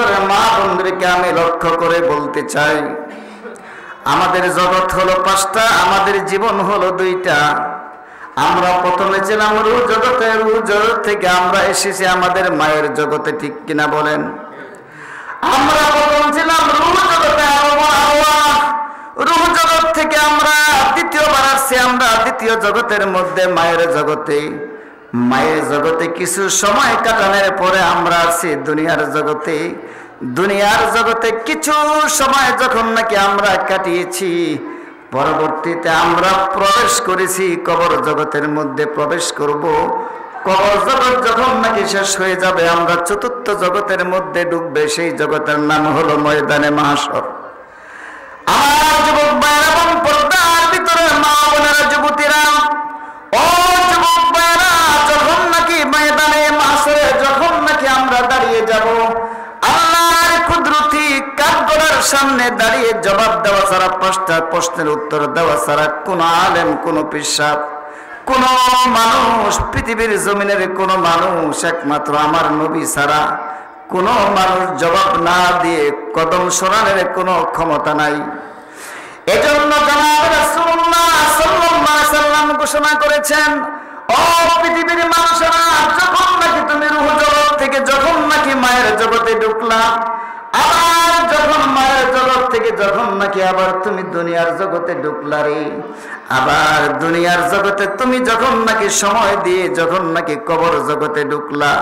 ভিতরে মা বোনদেরকে আমি লক্ষ্য করে বলতে চাই, আমাদের জগৎ হলো 5টা, আমাদের জীবন হলো 2টা। আমরা প্রথমে ছিলাম রূহ জগতে, রূহ জগৎ থেকে আমরা এসেছি আমাদের মায়ের জগতে, ঠিক কিনা বলেন? আমরা প্রথম ছিলাম রূহ জগতে, রূহ জগৎ থেকে আমরা দ্বিতীয়বার আসছি আমরা দ্বিতীয় জগতের মধ্যে মায়ের জগতে। মায়ের জগতে কিছু সময় কাটানোর পরে আমরা আসছি দুনিয়ার জগতে। দুনিয়ার জগতে কিছু সময় যখন নাকি আমরা কাটিয়েছি, পরবর্তীতে আমরা প্রবেশ করেছি কবর জগতের মধ্যে প্রবেশ করব। কবর জগৎ যখন নাকি শেষ হয়ে যাবে, আমরা চতুর্থ জগতের মধ্যে ঢুকবে, সেই জগতের নাম হলো ময়দানে মাহশর। আমার যুবক ভাইরা এবং পর্দার ভিতরে মা বোনেরা, যুবতীরা, ও যুবক ভাইরা, যখন নাকি ময়দানে মাহশরে যখন নাকি আমরা দাঁড়িয়ে যাব, আল্লাহর কুদরতি কাঠগড়ার সামনে দাঁড়িয়ে জবাব দেওয়া ছাড়া, 5টা প্রশ্নের উত্তর দেওয়া ছাড়া কোন আলেম, কোন পিসাব, কোন মানুষ, পৃথিবীর জমিনের কোন মানুষ, একমাত্র আমার নবী ছাড়া কোন মানুষ জবাব না দিয়ে কদম সরানোর কোনো ক্ষমতা নাই। এজন্য জনাব রাসূলুল্লাহ সাল্লাল্লাহু আলাইহি সাল্লাম ঘোষণা করেছেন, ও পৃথিবীর মানুষেরা, যখন নাকি তুমি রূহ জগৎ থেকে যখন নাকি মায়ের জগতে ঢুকলা, আবার যখন মায়ের জগৎ থেকে যখন নাকি আবার তুমি দুনিয়ার জগতে ঢুকলা রে, আবার দুনিয়ার জগতে তুমি যখন নাকি সময় দিয়ে যখন নাকি কবর জগতে ঢুকলা,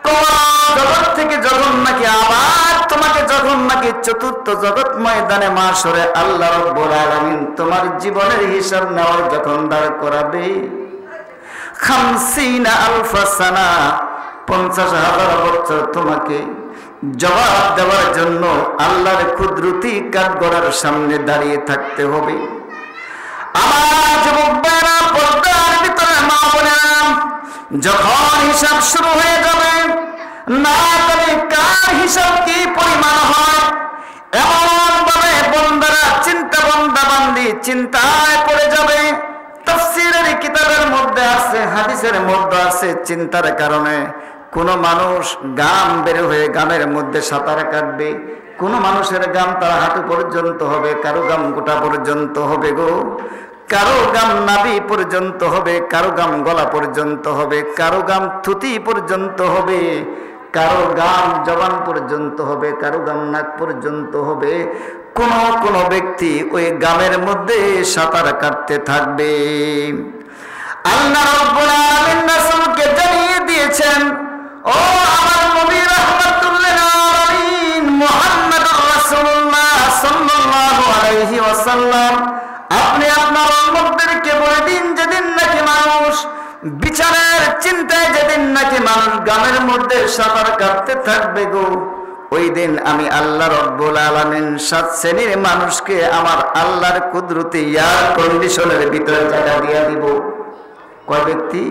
কবর জগৎ থেকে যখন নাকি আবার তোমাকে যখন নাকি চতুর্থ জগৎ ময়দানে মাহশরে আল্লাহ রাব্বুল আলামিন তোমার জীবনের হিসাব নেওয়ার যখন দাঁড় করাবে, 50,000 সানা, 50,000 বছর তোমাকে জবাব দেওয়ার জন্য আল্লাহর কুদরতি কাঠগড়ার সামনে দাঁড়িয়ে থাকতে হবে। আমার যুবক ভাইরা, পর্দার ভিতরে মা বোনেরা, যখন হিসাব শুরু হয়ে যাবে, না জানি কার হিসাব কি পরিমাণ হয়, এমন ভাবে বন্দারা বান্দি চিন্তায় পড়ে যাবে। তাফসীরের কিতাবের মধ্যে আছে, হাদিসের মধ্যে আছে, চিন্তার কারণে কোন মানুষ গাম বের হয়ে গামের মধ্যে সাঁতার কাটবে, কোন মানুষের গাম তার হাঁটু পর্যন্ত হবে, কারো গাম গোটা পর্যন্ত হবে গো, কারো গাম নাভি পর্যন্ত হবে, কারো গাম গলা পর্যন্ত হবে, কারো গাম থুতি পর্যন্ত হবে, কারো গাম জবান পর্যন্ত হবে, কারো গাম নাক পর্যন্ত হবে। কোন কোন ব্যক্তি ওই গামের মধ্যে সাঁতার কাটতে থাকবে। আল্লাহ রাব্বুল আলামিন রাসূলকে জানিয়ে দিয়েছেন, ও আমার নবী রাহমাতুল লিল আলামিন মুহাম্মদুর রাসূলুল্লাহ সাল্লাল্লাহু আলাইহি ওয়াসাল্লাম, আপনি আপনার উম্মতদেরকে বলে দিন, যেদিন নাকি মানুষ বিচারের চিন্তায়, যেদিন নাকি মানুষ গামের মধ্যে সাঁতার কাটতে থাকবে গো, ওই দিন আমি আল্লাহ রাব্বুল আলামিন 7 শ্রেণীর মানুষকে আমার আল্লাহর কুদরতি এয়ার কন্ডিশনের ভিতরে জায়গা দিয়ে দিব। কয় ব্যক্তি?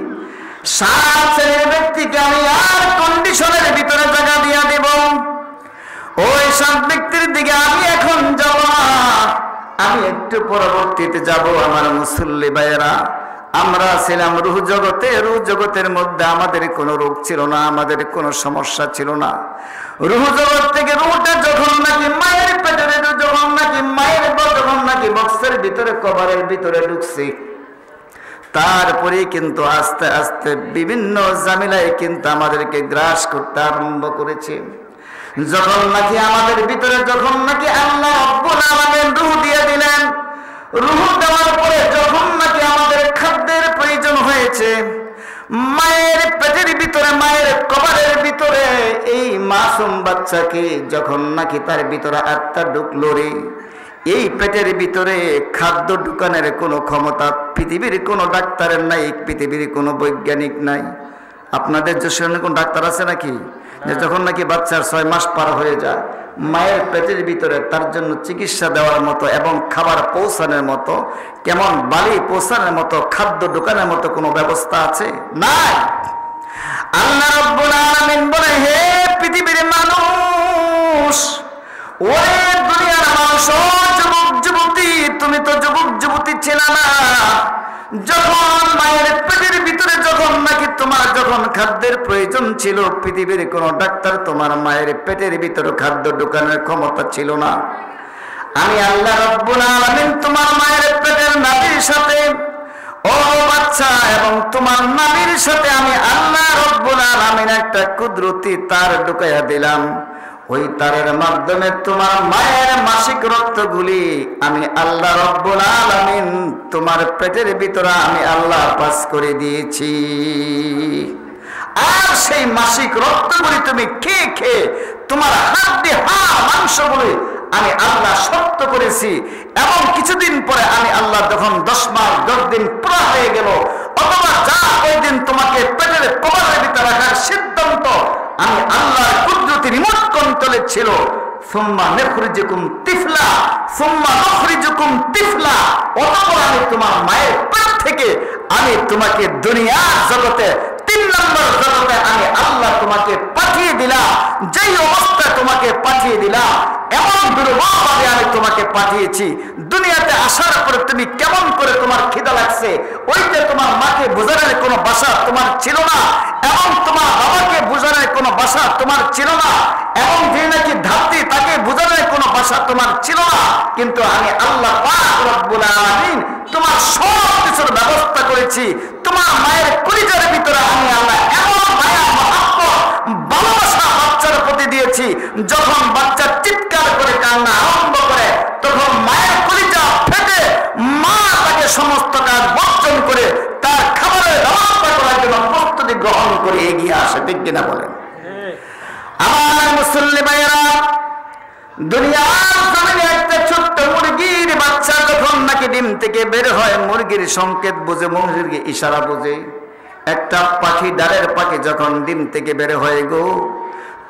7 শ্রেণীর ব্যক্তিকে আমি এয়ার কন্ডিশনের ভিতরে জায়গা দিয়ে দেব। ওই 7 ব্যক্তির দিকে আমি এখন যাব না, আমি একটু পরবর্তীতে যাব। আমার মুসল্লি ভাইয়েরা, আমরা ছিলাম রূহ জগতে, রূহ জগতের মধ্যে আমাদের কোনো রোগ ছিল না, আমাদের কোনো সমস্যা ছিল না। রূহ জগৎ থেকে রূহটা যখন নাকি মায়ের পেটে, যখন নাকি মায়ের যখন নাকি বক্সের ভিতরে, কবরের ভিতরে ঢুকছে, তারপরে কিন্তু আস্তে আস্তে বিভিন্ন ঝামেলায় কিন্তু আমাদেরকে গ্রাস করতে আরম্ভ করেছে। যখন নাকি আমাদের ভিতরে যখন নাকি আল্লাহ রাব্বুল আলামিন রূহ দিয়ে দিলেন, রূহ দেওয়ার পরে যখন নাকি আমাদের খাদ্যের প্রয়োজন হয়েছে, মায়ের পেটের ভিতরে, মায়ের কবরের ভিতরে এই মাসুম বাচ্চাকে যখন নাকি তার ভিতরে আত্মা ঢুকলো রে, এই পেটের ভিতরে খাদ্য ঢুকানোর কোনো ক্ষমতা পৃথিবীর কোনো ডাক্তারের নাই, পৃথিবীর কোনো বৈজ্ঞানিক নাই। আপনাদের দেশে কোন ডাক্তার আছে নাকি যে যখন নাকি বাচ্চার 6 মাস পার হয়ে যায়, মায়ের পেটের ভিতরে তার জন্য চিকিৎসা দেওয়ার মতো এবং খাবার পৌঁছানোর মতো, কেমন বালি পৌঁছানোর মতো, খাদ্য ঢোকানোর মতো কোনো ব্যবস্থা আছে? নাই। আল্লাহ রাব্বুল আলামিন বলে, হে পৃথিবীর মানুষ, ওরে দুনিয়ার মানুষ, ও যুবক যুবতী, তুমি তো যুবক যুবতী ছিল না, যখন মায়ের পেটের ভিতরে যখন নাকি তোমার যখন খাদ্যের প্রয়োজন ছিল, পৃথিবীর কোন ডাক্তার তোমার মায়ের পেটের ভিতরে খাদ্য ঢোকানোর ক্ষমতা ছিল না। আমি আল্লাহ রাব্বুল আলামিন তোমার মায়ের পেটের নাভির সাথে, ও বাচ্চা, এবং তোমার নাভির সাথে আমি আল্লাহ রাব্বুল আলামিন একটা কুদরতি তার ঢুকাইয়া দিলাম। ওই তারের মাধ্যমে তোমার মায়ের মাসিক রক্তগুলি আমি আল্লাহ রাব্বুল আলামিন তোমার পেটের ভিতরে আমি আল্লাহ পাস করে দিয়েছি। আর সেই মাসিক রক্তগুলি তুমি খেয়ে খেয়ে তোমার হাড্ডি হাড় মাংসগুলি আমি আল্লাহ শক্ত করেছি। এবং কিছুদিন পরে আমি আল্লাহ যখন 10 মাস 10 দিন পুরা হয়ে গেল, অথবা যা ওই দিন তোমাকে পেটের কবরের ভিতরে রাখার সিদ্ধান্ত আমি আল্লাহর কুদরতি রিমোট কন্ট্রোলে ছিল। সুম্মা নুখরিজুকুম তিফলা সুম্মা নুখরিজুকুম তিফলা, অতঃপর আমি তোমার মায়ের পেট থেকে আমি তোমাকে দুনিয়ার জগতে 3 নম্বর জগতে আমি আল্লাহ তোমাকে পাঠিয়ে দিলাম। যেই অবস্থায় তোমাকে পাঠিয়ে দিলাম, এমন দুর্বলভাবে আমি তোমাকে পাঠিয়েছি। দুনিয়াতে আসার পরে তুমি কেমন করে তোমার খিদা লাগছে, ওইটা তোমার মাকে বোঝানোর কোনো ভাষা তোমার ছিল না, এবং তোমার বাবাকে বোঝানোর কোনো ভাষা তোমার ছিল না, এবং যে নাকি ধাত্রী তাকে বোঝানোর কোনো ভাষা তোমার ছিল না। কিন্তু আমি আল্লাহ পাক রব্বুল আলামিন তোমার সব কিছুর ব্যবস্থা করেছি। তোমার মায়ের কলিজার ভিতরে আমি আল্লাহ এমন মায়া মহব্বত ভালোবাসা বাচ্চার প্রতি দিয়েছি, যখন বাচ্চা চিৎকার করে কান্না আরম্ভ করে, তখন মায়ের কলিজা ফেটে মা তাকে সমস্ত কাজ বর্জন করে তার খাবারের ব্যবস্থা করার জন্য প্রস্তুতি গ্রহণ করে এগিয়ে আসে। ঠিক কিনা বলেন? আমার মুসল্লি ভাইয়েরা, দুনিয়ার জমিনে একটা ছোট্ট মুরগির বাচ্চা যখন নাকি ডিম থেকে বের হয়, মুরগির সংকেত বুঝে, মুরগির ইশারা বুঝে। একটা পাখি, ডালের পাখি যখন ডিম থেকে বের হয় গো,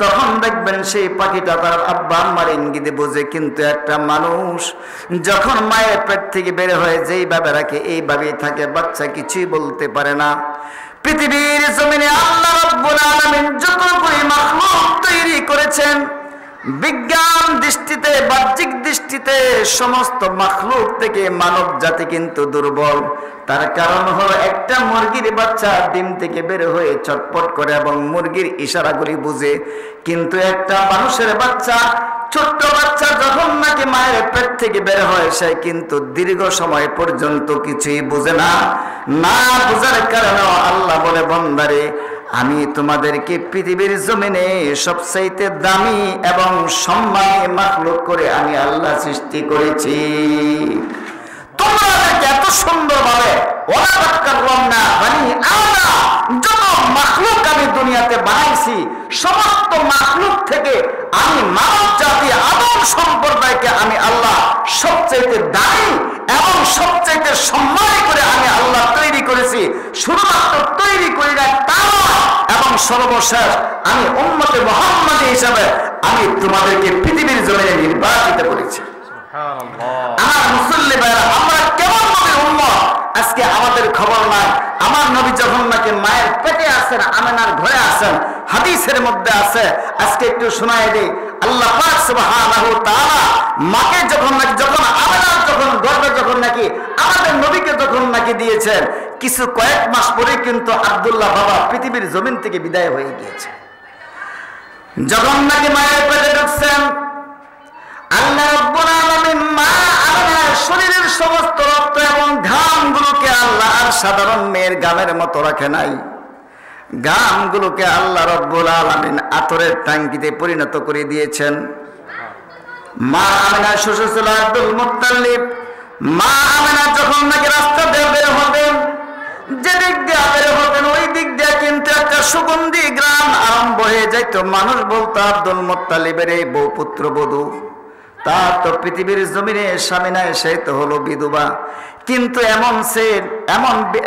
তখন দেখবেন সেই পাখিটা তার আব্বা আম্মার ইঙ্গিতে বোঝে। কিন্তু একটা মানুষ যখন মায়ের পেট থেকে বের হয়ে যেইভাবে রাখে এইভাবেই থাকে, বাচ্চা কিছুই বলতে পারে না। পৃথিবীর জমিনে আল্লাহ রাব্বুল আলামিন যতগুলি মাখলুক তৈরি করেছেন, বিজ্ঞান দৃষ্টিতে, বাহ্যিক দৃষ্টিতে সমস্ত মাখলুক থেকে মানব জাতি কিন্তু দুর্বল। তার কারণ হলো একটা মুরগির বাচ্চা ডিম থেকে বের হয়ে ছটফট করে এবং মুরগির ইশারাগুলি বুঝে। কিন্তু একটা মানুষের বাচ্চা, ছোট্ট বাচ্চা যখন নাকি মায়ের পেট থেকে বের হয়, সে কিন্তু দীর্ঘ সময় পর্যন্ত কিছুই বুঝে না। না বুঝার কারণে আল্লাহ বলে, বান্দারে আমি তোমাদেরকে পৃথিবীর জমিনে সবচাইতে দামি এবং সম্মানী মাখলুক করে আমি আল্লাহ সৃষ্টি করেছি। তোমরা এত সুন্দরভাবে যত মাখলুক আমি দুনিয়াতে বানাইছি, সমস্ত মাখলুক থেকে আমি মানব জাতি আদম সম্প্রদায়কে আমি আল্লাহ সবচাইতে দামি এবং সবচাইতে সম্মানী করে আমি আল্লাহ তৈরি করেছি। শুধুমাত্র তৈরি করি না তা নয়, এবং সর্বশেষ আমি উম্মতে মুহাম্মাদী হিসাবে আমি তোমাদেরকে পৃথিবীর জমিনে নির্বাচিত করেছি। আমার মুসল্লি ভাইরা, আমরা কেমন নবীর উম্মত আজকে আমাদের খবর নাই। আমার নবী যখন নাকি মায়ের পেটে আছেন, আমেনার ঘরে আছেন, হাদিসের মধ্যে আছে, আজকে একটু শোনায় দেই। আল্লাহ পাক সুবহানাহু ওয়া তাআলা মাকে যখন আমেনার গর্ভে যখন নাকি আমাদের নবীকে যখন নাকি দিয়েছেন, কিছু কয়েক মাস পরে কিন্তু আব্দুল্লাহ বাবা পৃথিবীর জমিন থেকে বিদায় হয়ে গিয়েছে। যখন নাকি মায়ের পেটে ঢুকছেন, আল্লাহ রাব্বুল আলামিন মা আমেনার শরীরের সমস্ত রক্ত এবং ঘামগুলোকে আল্লাহ আর সাধারণ মেয়ের ঘামের মতো রাখে নাই। ঘামগুলোকে আল্লাহ রাব্বুল আলামিন আতরের ট্যাঙ্কিতে পরিণত করে দিয়েছেন। মা আমেনার শ্বশুর ছিল আব্দুল মুত্তালিব। মা আমেনা যখন নাকি রাস্তা দিয়ে বের হতেন, যে দিক দিয়ে বের হতেন ওই দিক দিয়ে কিন্তু একটা সুগন্ধি গ্রাম আরম্ভ হয়ে যাইতো। মানুষ বলতো আব্দুল মুত্তালিবের এই বউ পুত্র বধূ, তার তো পৃথিবীর জমিনে স্বামী নাই, সে তো হলো বিধবা। কিন্তু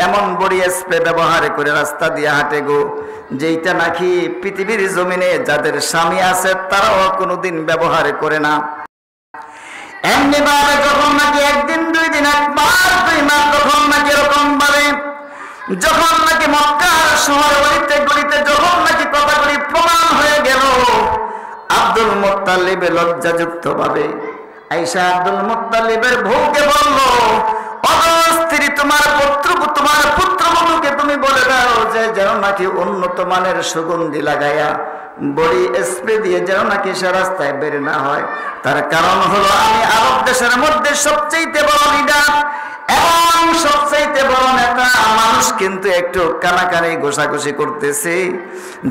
এমন বড়ি স্প্রে ব্যবহার করে রাস্তা দিয়ে হাঁটে গো, যেইটা নাকি পৃথিবীর জমিনে যাদের স্বামী আছে তারাও কোনোদিন ব্যবহার করে না। এমনি ভাবে যখন নাকি একদিন, 2 দিন, 1 মাস, 2 মাস যখন নাকি এরকম ভাবে যখন নাকি মক্কার শহর গলিতে গলিতে যখন নাকি কথাগুলি প্রমাণ হয়ে গেল, আব্দুল মুত্তালিব লজ্জাযুক্ত ভাবে আয়েশা আব্দুল মুত্তালিবের বউকে বলল, অবস্থিত স্ত্রী, তোমার পুত্রবধূকে তুমি বলে দাও যে যেন নাকি উন্নত মানের সুগন্ধি লাগাইয়া বডি স্প্রে দিয়ে যেন নাকি সে রাস্তায় বের না হয়। তার কারণ হলো আমি আরব দেশের মধ্যে সবচেয়ে বড় লিডার এবং সবচেয়ে বড় নেতা। মানুষ কিন্তু একটু কানাকানি ঘোষাঘুষি করতেছে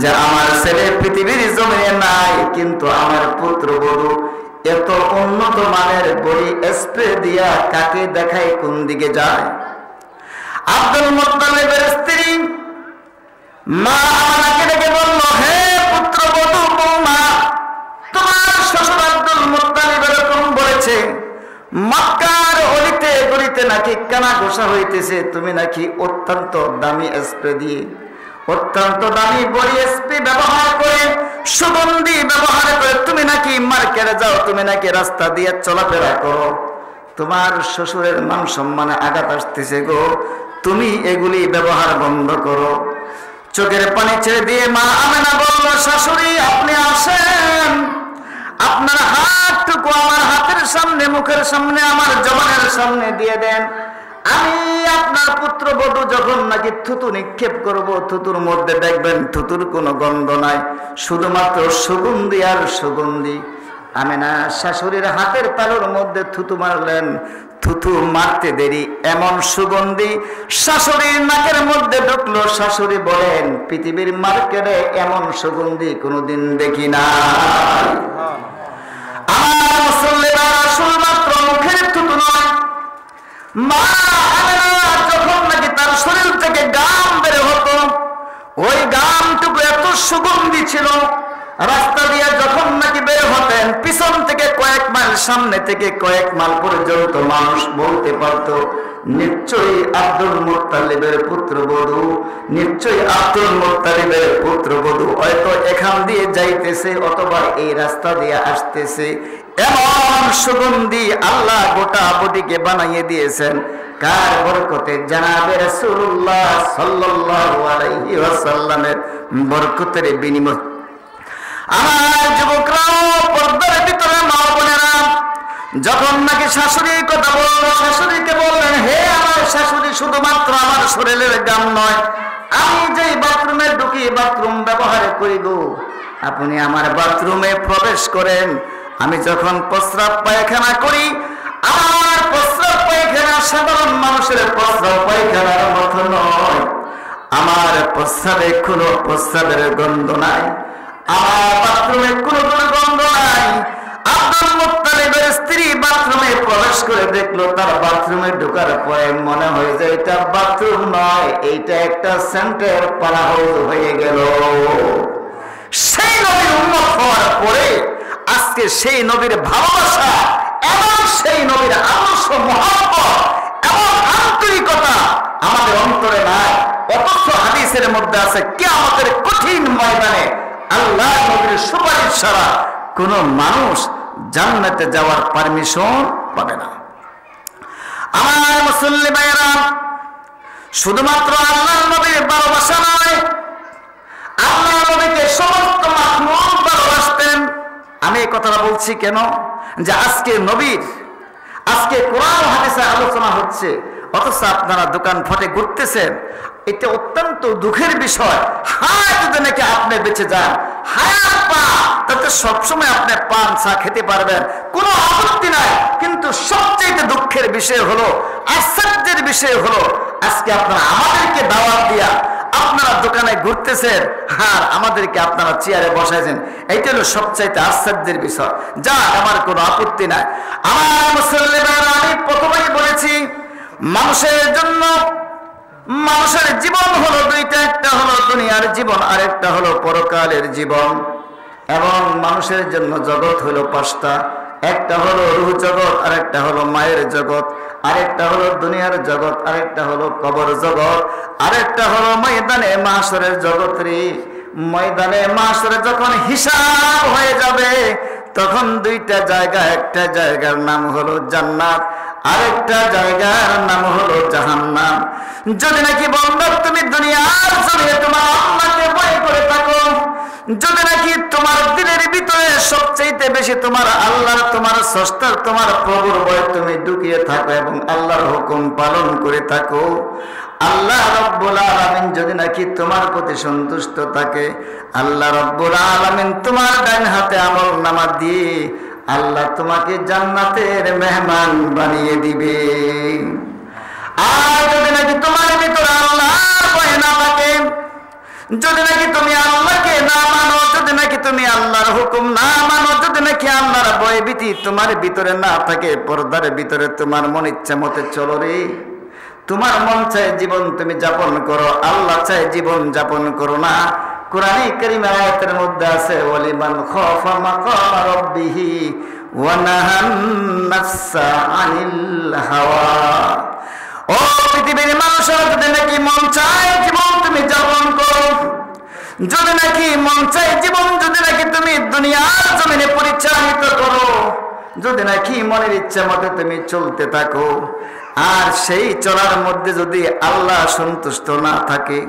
যে আমার ছেলে পৃথিবীর জমিনে নাই, কিন্তু আমার পুত্রবধূ এত উন্নত মানের বডি স্প্রে দিয়া কাকে দেখায় কোন দিকে যায়। আব্দুল মুত্তালিবের স্ত্রী মা আমাকে ডেকে বলল, হে পুত্রবধূ বৌমা, তোমার শ্বশুর আব্দুল মুত্তালিব এরকম বলেছে, মক্কার অলিতে গলিতে নাকি কানা ঘোষা হইতেছে তুমি নাকি অত্যন্ত দামি স্প্রে দিয়ে, অত্যন্ত দামি বডি স্প্রে ব্যবহার করে, সুগন্ধি ব্যবহার করে তুমি নাকি মার্কেটে যাও, তুমি নাকি রাস্তা দিয়ে চলাফেরা করো, তোমার শ্বশুরের মান সম্মানে আঘাত আসতেছে গো, তুমি এগুলি ব্যবহার বন্ধ করো। চোখের পানি ছেড়ে দিয়ে মা আমেনা বলল, শাশুড়ি আপনি আসেন, আপনার হাতটুকু আমার হাতের সামনে, মুখের সামনে, আমার জবানের সামনে দিয়ে দেন। আমি আপনার পুত্রবধূ যখন নাকি থুতু নিক্ষেপ করব, থুতুর মধ্যে দেখবেন থুতুর কোনো গন্ধ নাই, শুধুমাত্র সুগন্ধি আর সুগন্ধি। আমেনা শাশুড়ির হাতের তালুর মধ্যে থুতু মারলেন, থুতু মারতে দেরি এমন সুগন্ধি শাশুড়ির নাকের মধ্যে ঢুকলো। শাশুড়ি বলেন, পৃথিবীর মার্কেটে এমন সুগন্ধি কোনোদিন দেখি না। আমার মুসল্লিরা শুধুমাত্র মুখের থুতু নয়, মা আমেনা যখন নাকি তার শরীর থেকে গাম বের হতো, ওই গামটুকু এত সুগন্ধি ছিল, রাস্তা দিয়ে যখন নাকি বের হতেন পিছন থেকে কয়েক মাইল, সামনে থেকে কয়েক মাইল পর্যন্ত মানুষ বলতে পারত নিশ্চয়ই আব্দুল মুত্তালিবের পুত্রবধূ, নিশ্চয়ই আব্দুল মুত্তালিবের পুত্রবধূ হয়তো এখান দিয়ে যাইতেছে অথবা এই রাস্তা দিয়ে আসতেছে। এমন সুগন্ধি আল্লাহ গোটা বডিকে বানাইয়ে দিয়েছেন কার বরকতে? জানাবে রাসূলুল্লাহ সাল্লাল্লাহু আলাইহি ওয়াসাল্লামের বরকতের বিনিময়। আমার যুবকরাও, পর্দার ভিতরে মা বোনেরা, যখন নাকি শাশুড়ির কথা বলল, শাশুড়িকে বললেন, হে আমার শাশুড়ি, শুধুমাত্র আমার শরীরের গাম নয়, আমি যেই বাথরুমে ঢুকি, বাথরুম ব্যবহার করি গো, আপনি আমার বাথরুমে প্রবেশ করেন। আমি যখন প্রস্রাব পায়খানা করি, আমার প্রস্রাব পায়খানা সাধারণ মানুষের প্রস্রাব পায়খানার মতো নয়, আমার প্রস্রাবে কোনো প্রস্রাবের গন্ধ নাই, আমার বাথরুমে কোনো গন্ধ নাই। আব্দুল মুত্তালিবের স্ত্রী বাথরুমে প্রবেশ করে দেখলো, তার বাথরুমে ঢোকার পরে মনে হয় যে এটা বাথরুম নয়, এইটা একটা সেন্টের পালা হাউস হয়ে গেল। সেই নবীর উম্মত হওয়ার পরে আজকে সেই নবীর ভালোবাসা এবং সেই নবীর আদর্শ, মহব্বত এবং আন্তরিকতা আমাদের অন্তরে নাই, অথচ হাদিসের মধ্যে আছে কিয়ামতের কঠিন ময়দানে আল্লাহ নবীর সুপারিশ ছাড়া কোন মানুষ জান্নাতে যাওয়ার পারমিশন পাবে না। আমার মুসল্লি ভাইয়েরা, শুধুমাত্র আল্লাহ নবীর ভালোবাসা নয়, আল্লাহ নবীকে সমস্ত মাখলুক ভালোবাসতেন। আমি এই কথাটা বলছি কেন? যে আজকে নবীর, আজকে কোরআন হাদিসে আলোচনা হচ্ছে, অথচ আপনারা দোকান ফটে ঘুরতেছেন। এটা অত্যন্ত দুঃখের বিষয়। হায় যদি নাকি আপনি বেঁচে যান, হায়াত পা, তাতে সবসময় আপনি পান চা খেতে পারবেন, কোনো আপত্তি নাই। কিন্তু সবচেয়ে দুঃখের বিষয় হলো, আশ্চর্যের বিষয় হলো, আজকে আপনারা আমাদেরকে দাওয়াত দিয়া আপনারা দোকানে ঘুরতেছেন আর আমাদেরকে আপনারা চেয়ারে বসাইছেন। এইটা হলো সবচাইতে আশ্চর্যের বিষয়। যা, আমার কোনো আপত্তি নাই। আমার মুসলমানরা, আমি প্রথমেই বলেছি, মানুষের জন্য, মানুষের জীবন হলো দুইটা, একটা হলো দুনিয়ার জীবন, আরেকটা হলো পরকালের জীবন। এবং মানুষের জন্য জগৎ হলো পাঁচটা, একটা হলো রূহ জগৎ, আরেকটা হলো মায়ের জগৎ, আরেকটা হলো দুনিয়ার জগৎ, আরেকটা হলো কবর জগৎ, আরেকটা হলো ময়দানে মাহশরের জগৎ। রে ময়দানে মাহশরে যখন হিসাব হয়ে যাবে, তখন দুইটা জায়গা, একটা জায়গার নাম হলো জান্নাত, আরেকটা জায়গার নাম হলো জাহান্নাম। যদি নাকি বন্ধু তুমি দুনিয়ার জমিনে তোমার আল্লাহকে ভয় করে থাকো, যদি নাকি তোমার দিলের ভিতরে সবচেয়ে বেশি তোমার আল্লাহর, তোমার স্রষ্টার, তোমার প্রভুর ভয় তুমি ঢুকিয়ে থাকো এবং আল্লাহর হুকুম পালন করে থাকো, আল্লাহ রাব্বুল আলামিন যদি নাকি তোমার প্রতি সন্তুষ্ট থাকে, আল্লাহ রাব্বুল আলামিন তোমার ডান হাতে আমলনামা দিয়ে আল্লাহ তোমাকে জান্নাতের মেহমান বানিয়ে দিবে। আর যদি নাকি তোমার ভিতরে আল্লাহর ভয় না থাকে, যদি নাকি তুমি আল্লাহকে না মানো, যদি নাকি তুমি আল্লাহর হুকুম না মানো, যদি নাকি আল্লাহর ভয় ভীতি তোমার ভিতরে না থাকে, পর্দার ভিতরে তোমার মন ইচ্ছা মতে চলো রে, তোমার মন চায় জীবন তুমি যাপন করো, আল্লাহ চায় জীবন যাপন করো না। কোরআনে কারীম আয়াতের মধ্যে আছে ওয়ালিমান খাফা মাকাম রাব্বিহি ওয়া নাহান নাফসা আনিল হাওয়া। ও পৃথিবীর মানুষেরা, যদি নাকি মন চায় জীবন তুমি যাপন করো, যদি নাকি মন চায় জীবন যদি নাকি তুমি দুনিয়ার জমিনে পরিচালিত করো, যদি নাকি মনের ইচ্ছা মতে তুমি চলতে থাকো, আর সেই চলার মধ্যে যদি আল্লাহ সন্তুষ্ট না থাকে,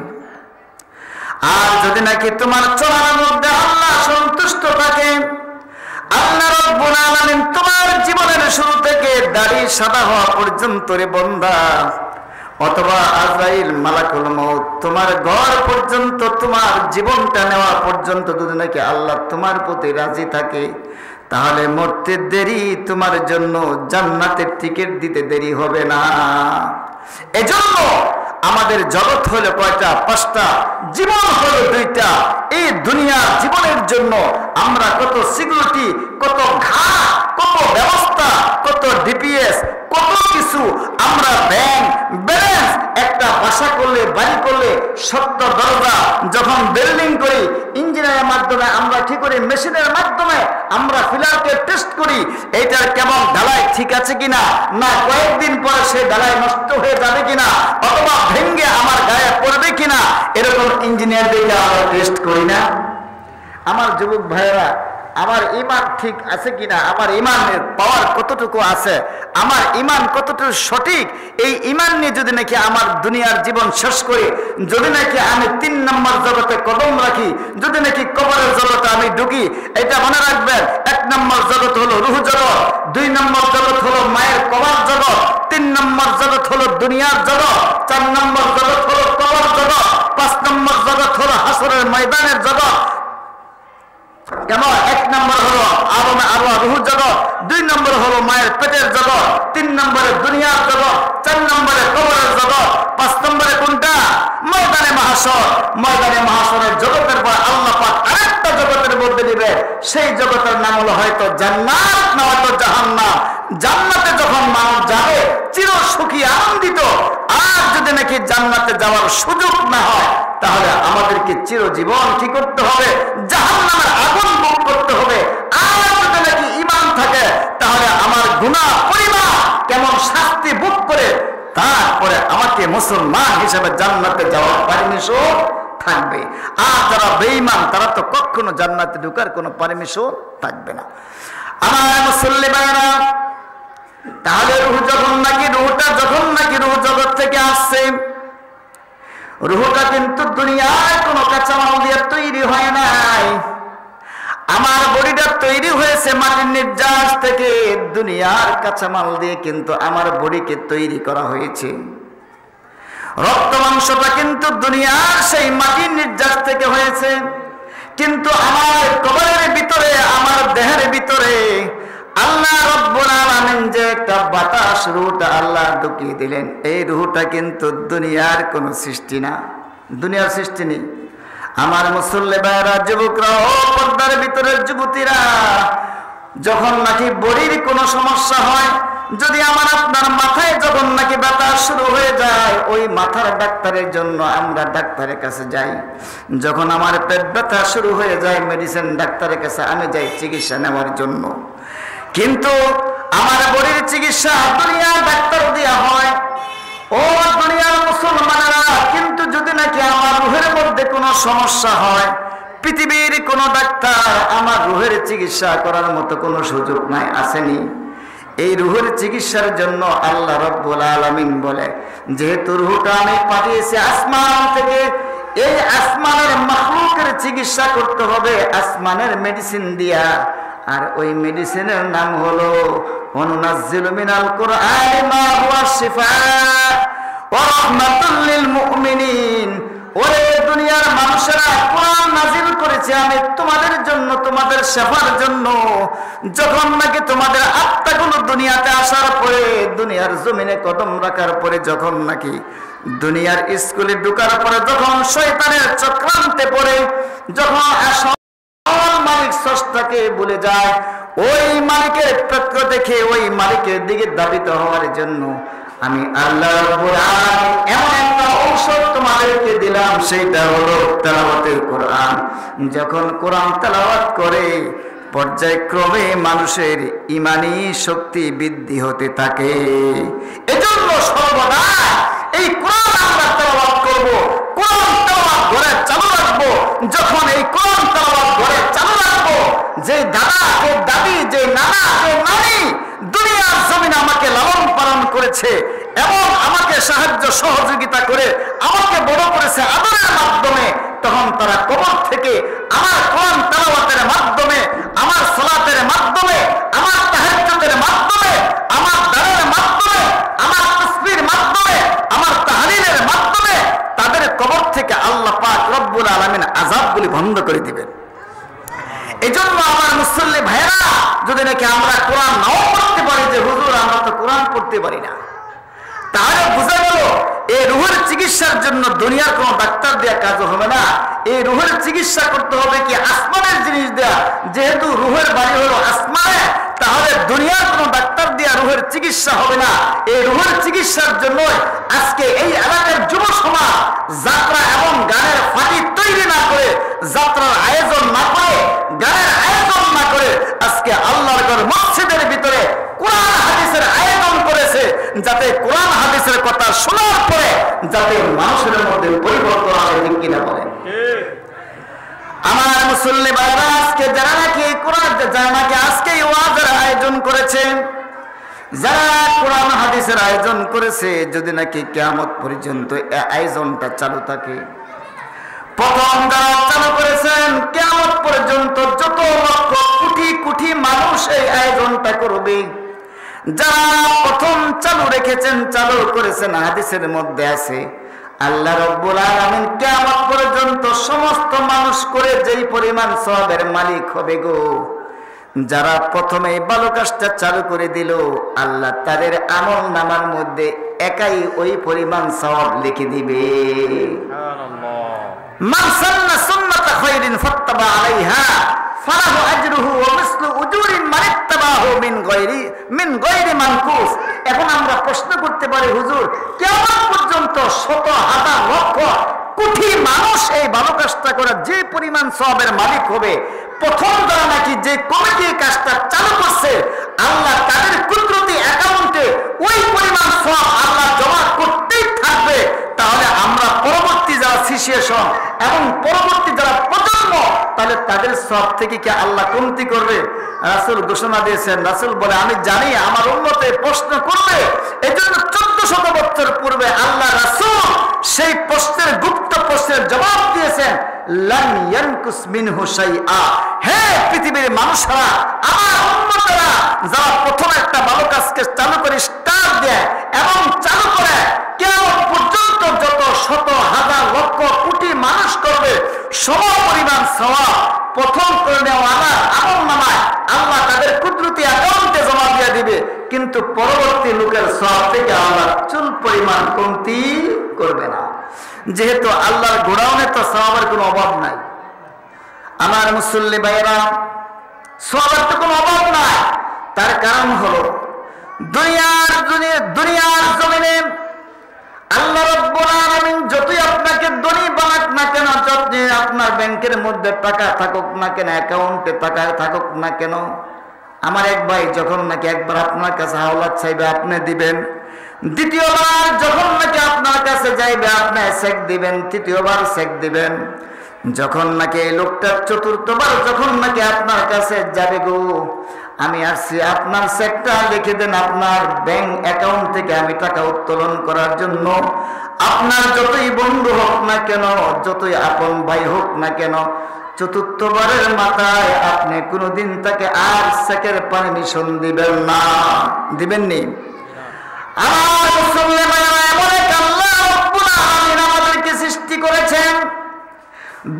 আর যদি নাকি তোমার চলার মধ্যে আল্লাহ সন্তুষ্ট থাকে, আল্লাহ রাব্বুল আলামিন তোমার জীবনের শুরু থেকে দাড়ি সাদা হওয়া পর্যন্ত রে বান্দা, অথবা আজরাইল মালাকুল মউত তোমার ঘর পর্যন্ত, তোমার জীবনটা নেওয়া পর্যন্ত যদি নাকি আল্লাহ তোমার প্রতি রাজি থাকে, তাহলে মরতে দেরি তোমার জন্য জান্নাতের টিকিট দিতে দেরি হবে না। এজন্য আমাদের জগৎ হলো কয়টা? 5টা। জীবন হলো 2টা। এই দুনিয়ার জীবনের জন্য আমরা কত সিকিউরিটি, কত ঘাট, কত ব্যবস্থা, কত ডিপিএস, কত কিছু আমরা ব্যাংক ব্যালেন্স, একটা বাসা করলে, বাড়ি করলে 70 দরজা, যখন বিল্ডিং করি ইঞ্জিনিয়ারের মাধ্যমে আমরা ঠিক করি, মেশিনের মাধ্যমে আমরা ফিলারকে টেস্ট করি, এইটার কেমন ঢালাই ঠিক আছে কিনা, না কয়েকদিন পরে সেই ঢালাই নষ্ট হয়ে যাবে কিনা, অথবা ভেঙ্গে আমার গায়ে পড়বে কিনা, এরকম ইঞ্জিনিয়ার দিয়ে আমরা টেস্ট করি না? আমার যুবক ভাইয়েরা, আমার ইমান ঠিক আছে কিনা, আমার ইমানের পাওয়ার কতটুকু আছে, আমার ইমান কতটুকু সঠিক, এই ইমান নিয়ে যদি নাকি আমার দুনিয়ার জীবন শেষ করি, যদি নাকি আমি 3 নম্বর জগতে কদম রাখি, যদি নাকি কবরের জগতে আমি ঢুকি, এটা মনে রাখবেন, 1 নম্বর জগৎ হলো রূহ জগৎ, 2 নম্বর জগৎ হলো মায়ের কবর জগৎ, 3 নম্বর জগৎ হলো দুনিয়ার জগৎ, 4 নম্বর জগৎ হলো কবর জগৎ, 5 নম্বর জগৎ হলো হাসরের ময়দানের জগৎ। কেমন? 1 নম্বর হলো রূহ জগৎ, 2 নম্বর হলো মায়ের পেটের জগৎ, 3 নম্বরে দুনিয়ার জগৎ, 4 নম্বরে কবরের জগৎ, 5 নম্বরে কোনটা? ময়দানে মাহশর। ময়দানে মাহশরের জগতের পর আল্লাহ পাক আরেকটা জগতের মধ্যে দিবে, সেই জগতের নাম হলো হয়তো জান্নাত না হয়তো জাহান্নাম। জান্নাতে যখন মানুষ যাবে চির সুখী আনন্দিত, আর যদি নাকি জান্নাতে যাওয়ার সুযোগ না হয়, তাহলে আমাদেরকে চিরজীবন কি করতে হবে? জাহান্নামের আগুন ভোগ করতে হবে। আর যদি নাকি ঈমান থাকে, তাহলে আমার গুনাহ পরিমাণ কেমন শাস্তি ভোগ করে তারপরে আমাকে মুসলমান হিসেবে জান্নাতে যাওয়ার পারমিশন থাকবে। আর যারা বেঈমান, তারা তো কখনো জান্নাতে ঢোকার কোনো পারমিশন থাকবে না। আমার মুসল্লি ভাইরা, তাহলে রূহটা যখন নাকি রূহ জগৎ থেকে আসছে, রূহটা কিন্তু দুনিয়ার কোনো কাঁচামাল দিয়ে তৈরি হয় নাই। আমার বডিটা তৈরি হয়েছে মাটির নির্যাস থেকে, দুনিয়ার কাঁচামাল দিয়ে কিন্তু আমার বডিকে তৈরি করা হয়েছে। রক্ত মাংসটা কিন্তু দুনিয়ার সেই মাটির নির্যাস থেকে হয়েছে, কিন্তু আমার কবরের ভিতরে, আমার দেহের ভিতরে আল্লাহ রাব্বুল আলামিন যে একটা বাতাস রূহটা আল্লাহ ঢুকিয়ে দিলেন, এই রূহটা কিন্তু দুনিয়ার কোনো সৃষ্টি না, দুনিয়ার সৃষ্টি নেই। আমার মুসল্লি ভাইরা, যুবকরা, ও পর্দার ভিতরের যুবতীরা, যখন নাকি বডির কোনো সমস্যা হয়, যদি আমার আপনার মাথায় যখন নাকি ব্যথা শুরু হয়ে যায়, ওই মাথার ডাক্তারের জন্য আমরা ডাক্তারের কাছে যাই। যখন আমার পেট ব্যথা শুরু হয়ে যায়, মেডিসিন ডাক্তারের কাছে আমি যাই চিকিৎসা নেওয়ার জন্য। কিন্তু আমার বডির চিকিৎসা দুনিয়ার ডাক্তার দেওয়া হয়। ও দুনিয়ার মুসলমানেরা, কিন্তু যদি নাকি আমার রূহের মধ্যে কোনো সমস্যা হয়, পৃথিবীর কোনো ডাক্তার আমার রূহের চিকিৎসা করার মতো কোনো সুযোগ নাই, আসেনি। এই রূহের চিকিৎসার জন্য আল্লাহ রাব্বুল আলামিন বলে, যেহেতু রূহটা আমি পাঠিয়েছি আসমান থেকে, এই আসমানের মাখলুকের চিকিৎসা করতে হবে আসমানের মেডিসিন দিয়া। আর ওই মেডিসিনের নাম হলো ওয়ানুনাজ্জিলু মিনাল কুরআনি মা হুয়া শিফাআ ওয়া রাহমাতুল লিল মুমিনিন। ওরে দুনিয়ার মানুষেরা, কোরআন নাজিল করেছে আমি তোমাদের জন্য, তোমাদের শেফার জন্য। যখন নাকি তোমাদের আত্মাগুলো দুনিয়াতে আসার পরে, দুনিয়ার জমিনে কদম রাখার পরে, যখন নাকি দুনিয়ার স্কুলে ঢোকার পরে, যখন শয়তানের চক্রান্তে পড়ে, যখন মালিক স্রষ্টাকে ভুলে যায়, ওই মালিকের পক্ষ দেখে ওই মালিকের দিকে ধাবিত হওয়ার জন্য আমি আল্লাহ রাব্বুল আলামিন এমন একটা ঔষধ তোমাদেরকে দিলাম, সেইটা হলো তেলাওয়াতের কোরআন। যখন কোরআন তেলাওয়াত করে পর্যায়ক্রমে মানুষের ঈমানী শক্তি বৃদ্ধি হতে থাকে। এজন্য সর্বদা এই কোরআন আমরা তেলাওয়াত করব, কোরআন তেলাওয়াত ঘরে চালু রাখবো। যখন এই কোরআন তেলাওয়াত ঘরে চালু রাখবো, যে দাদা, যে দাদি, যে নানা, যে নানি দুনিয়ার জমিন আমাকে লালন পালন করেছে এবং আমাকে সাহায্য সহযোগিতা করে আমাকে বড় করেছে আদরের মাধ্যমে, তখন তারা কবর থেকে আমার কোরআন তেলাওয়াতের মাধ্যমে, আমার সালাতের মাধ্যমে, আমার তাহাজ্জুদের মাধ্যমে, আমার দানের মাধ্যমে, আমার তাসবিহের মাধ্যমে, আমার তাহলিলের মাধ্যমে তাদের কবর থেকে আল্লাহ পাক রব্বুল আলামিন আযাবগুলি বন্ধ করে দিবেন। এজন্য আমার মুসল্লি ভাইরা, যদি নাকি আমরা কোরআন নাও পড়তে পারি, যে হুজুর আমরা তো কোরআন পড়তে পারি না, তাহলে বোঝা গেল এই রুহের চিকিৎসার জন্য দুনিয়ার কোনো ডাক্তার দেয়া কাজ হবে না। এই রুহের চিকিৎসা করতে হবে কি আসমানের জিনিস দেয়া। যেহেতু রুহের বাড়ি হলো আসমানে, তাহলে দুনিয়ার কোনো ডাক্তার দেয়া রুহের চিকিৎসা হবে না। এই রুহের চিকিৎসার জন্য আজকে এই এলাকার যুব সমাজ যাত্রা এবং গানের ফাঁকি তৈরি না করে, যাত্রার আয়োজন না করে, গানের আয়োজন না করে, আজকে আল্লাহর ঘর মসজিদের ভিতরে কোরআন হাদিসের আয়োজন করেছে, যাতে কোরআন হাদিসের কথা শোনার পরে যাতে মানুষের মধ্যে পরিবর্তন আসে। ঠিক কিনা বলেন? আমার মুসল্লি ভাইরা, আজকে যারা নাকি কোরআন, যারা নাকি আজকে ওয়াজের আয়োজন করেছে, যারা কোরআন হাদিসের আয়োজন করেছে, যদি নাকি কিয়ামত পর্যন্ত এই আয়োজনটা চালু থাকে, প্রথম যারা চালু করেছেন কিয়ামত পর্যন্ত যত লক্ষ কোটি কোটি মানুষ এই আয়োজনটা করবে। যারা প্রথম চালু রেখেছেন, চালু করেছেন, হাদিসের মধ্যে আছে আল্লাহ রাব্বুল আলামিন কিয়ামত পর্যন্ত সমস্ত মানুষ করে যেই পরিমাণ সওয়াবের মালিক হবে গো, যারা প্রথমে ভালো কাজটা চালু করে দিল, আল্লাহ তাদের আমল নামার মধ্যে একাই ওই পরিমাণ সওয়াব লিখে দিবে। মান সান্না সুন্নাতা খায়রিন ফাত্তাবা আলাইহা ফালাহু আজরুহু ওয়া মিসলু উজুরি মান ইত্তাবাহু মিন গায়রি মানকুস। এখন আমরা প্রশ্ন করতে পারি, হুজুর কিয়ামত পর্যন্ত শত হাজার লক্ষ কোটি মানুষ এই ভালো কাজটা করে যে পরিমাণ সওয়াবের মালিক হবে, প্রথম যারা নাকি যে কমিটি কাজটা চালু করছে, আল্লাহ তাদের কুদরতি অ্যাকাউন্টে ওই পরিমাণ সওয়াব আল্লাহ জমা করতেই থাকবে। তাহলে আমরা পরবর্তী যারা সিচুয়েশন এবং পরবর্তী যারা প্রজন্ম, তাহলে তাদের সওয়াব থেকে কি আল্লাহ কমতি করবে? রাসূল ঘোষণা দিয়েছেন, রাসূল বলে আমি জানি আমার উম্মতে প্রশ্ন করবে, এজন্য 1400 বছর পূর্বে আল্লাহ রাসূল সেই প্রশ্নের গুপ্ত প্রশ্নের জবাব দিয়েছেন, লান ইয়ানকুস মিনহু শাইআ। হে পৃথিবীর মানুষরা, আমার উম্মতরা যারা প্রথম একটা ভালো কাজকে চালু করে স্টার্ট দেয় এবং চালু করে কিয়ামত পর্যন্ত যত শত হাজার লক্ষ কোটি মানুষ করবে, সম পরিমাণ সওয়াব প্রথম করে নেওয়া আমল নামায় আল্লাহ তাদের কুদরতি অ্যাকাউন্টে জমা দিয়ে দিবে। কিন্তু পরবর্তী লোকের সওয়াব থেকে আল্লাহ চুল পরিমাণ কমতি করবে না, যেহেতু আল্লাহর গোডাউনে তো সওয়াবের কোনো অভাব নাই। আমার মুসল্লি ভাইয়েরা, সওয়াবের তো কোনো অভাব নাই। তার কারণ হলো দুনিয়ার জমিনে আল্লাহ রাব্বুল আলামিন যতই আপনাকে ধনী বানাক না কেন, যতই আপনার ব্যাংকের মধ্যে টাকা থাকুক না কেন, অ্যাকাউন্টে টাকা থাকুক না কেন, আমার এক ভাই যখন নাকি একবার আপনার কাছে হাওলাত চাইবে আপনি দিবেন, দ্বিতীয়বার যখন নাকি আপনার কাছে যাইবে আপনি চেক দিবেন, তৃতীয়বার চেক দিবেন। যখন নাকি এই লোকটা চতুর্থবার যখন নাকি আপনার কাছে যাবে গো, আমি আসছি আপনার চেকটা লিখে দেন, আপনার ব্যাংক অ্যাকাউন্ট থেকে আমি টাকা উত্তোলন করার জন্য। আপনার যতই বন্ধু হোক না কেন, যতই আপন ভাই হোক না কেন, চতুর্থবারের মাথায় আপনি কোনোদিন তাকে আর চেকের পারমিশন দিবেন না। দিবেননি? আমার মুসলমান এমন এক আল্লাহ রাব্বুল আলামিন আমাদেরকে সৃষ্টি করেছেন।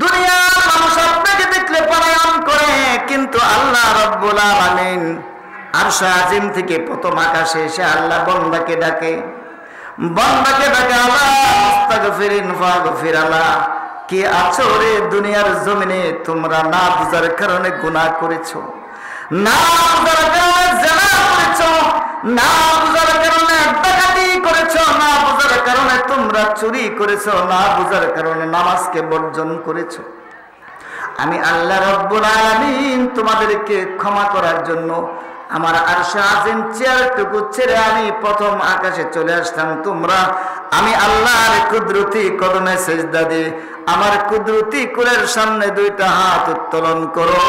দুনিয়ার মানুষ আপনাকে দেখলে পলায়ন করে, কিন্তু আল্লাহ রাব্বুল আলামিন আরশ আজিম থেকে প্রথম আকাশে এসে আল্লাহ বান্দাকে ডাকে, বান্দাকে ডাকে, আল্লাহ আস্তাগফিরিন ফাগফির আল্লাহ। কি আছো রে দুনিয়ার জমিনে, তোমরা না বুঝার কারণে গুনাহ করেছো, না বুঝার কারণে জিনা করেছো, না বুঝার কারণে ডাকাতি করেছো, না বুঝার কারণে তোমরা চুরি করেছো, না বুঝার কারণে নামাজকে বর্জন করেছো। আমি আল্লাহ রাব্বুল আলামিন তোমাদেরকে ক্ষমা করার জন্য আমার আরশে আজিম চেয়ারটুকু ছেড়ে আমি প্রথম আকাশে চলে আসলাম। তোমরা আমি আল্লাহর কুদরতি কদমে সেজদা দিই, আমার কুদরতি কুলের সামনে দুইটা হাত উত্তোলন করো।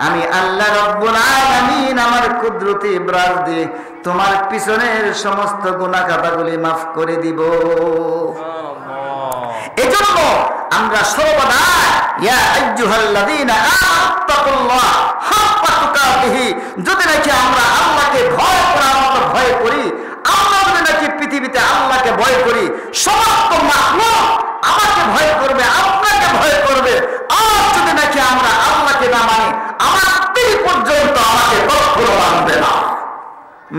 আমি আল্লাহ রাব্বুল আলামিন আমার কুদরতি ব্রাশ দিয়ে তোমার পিছনের সমস্ত গুনাহ খাতাগুলি মাফ করে দিব। এজন্য আমরা সর্বদা ইয়া আইয়ুহাল্লাযীনা আমানুত্তাকুল্লাহ হাক্কা তুকাতিহি, যদি নাকি আমরা আল্লাহকে ভয় করার মতো ভয় করি, আমরা যদি নাকি পৃথিবীতে আল্লাহকে ভয় করি, সমস্ত মাখলুক আমাকে ভয় করবে, আপনাকে ভয় করবে। আর যদি নাকি আমরা আল্লাহকে না মানি, আমার স্ত্রী পর্যন্ত আমাকে কখনো মানবে না,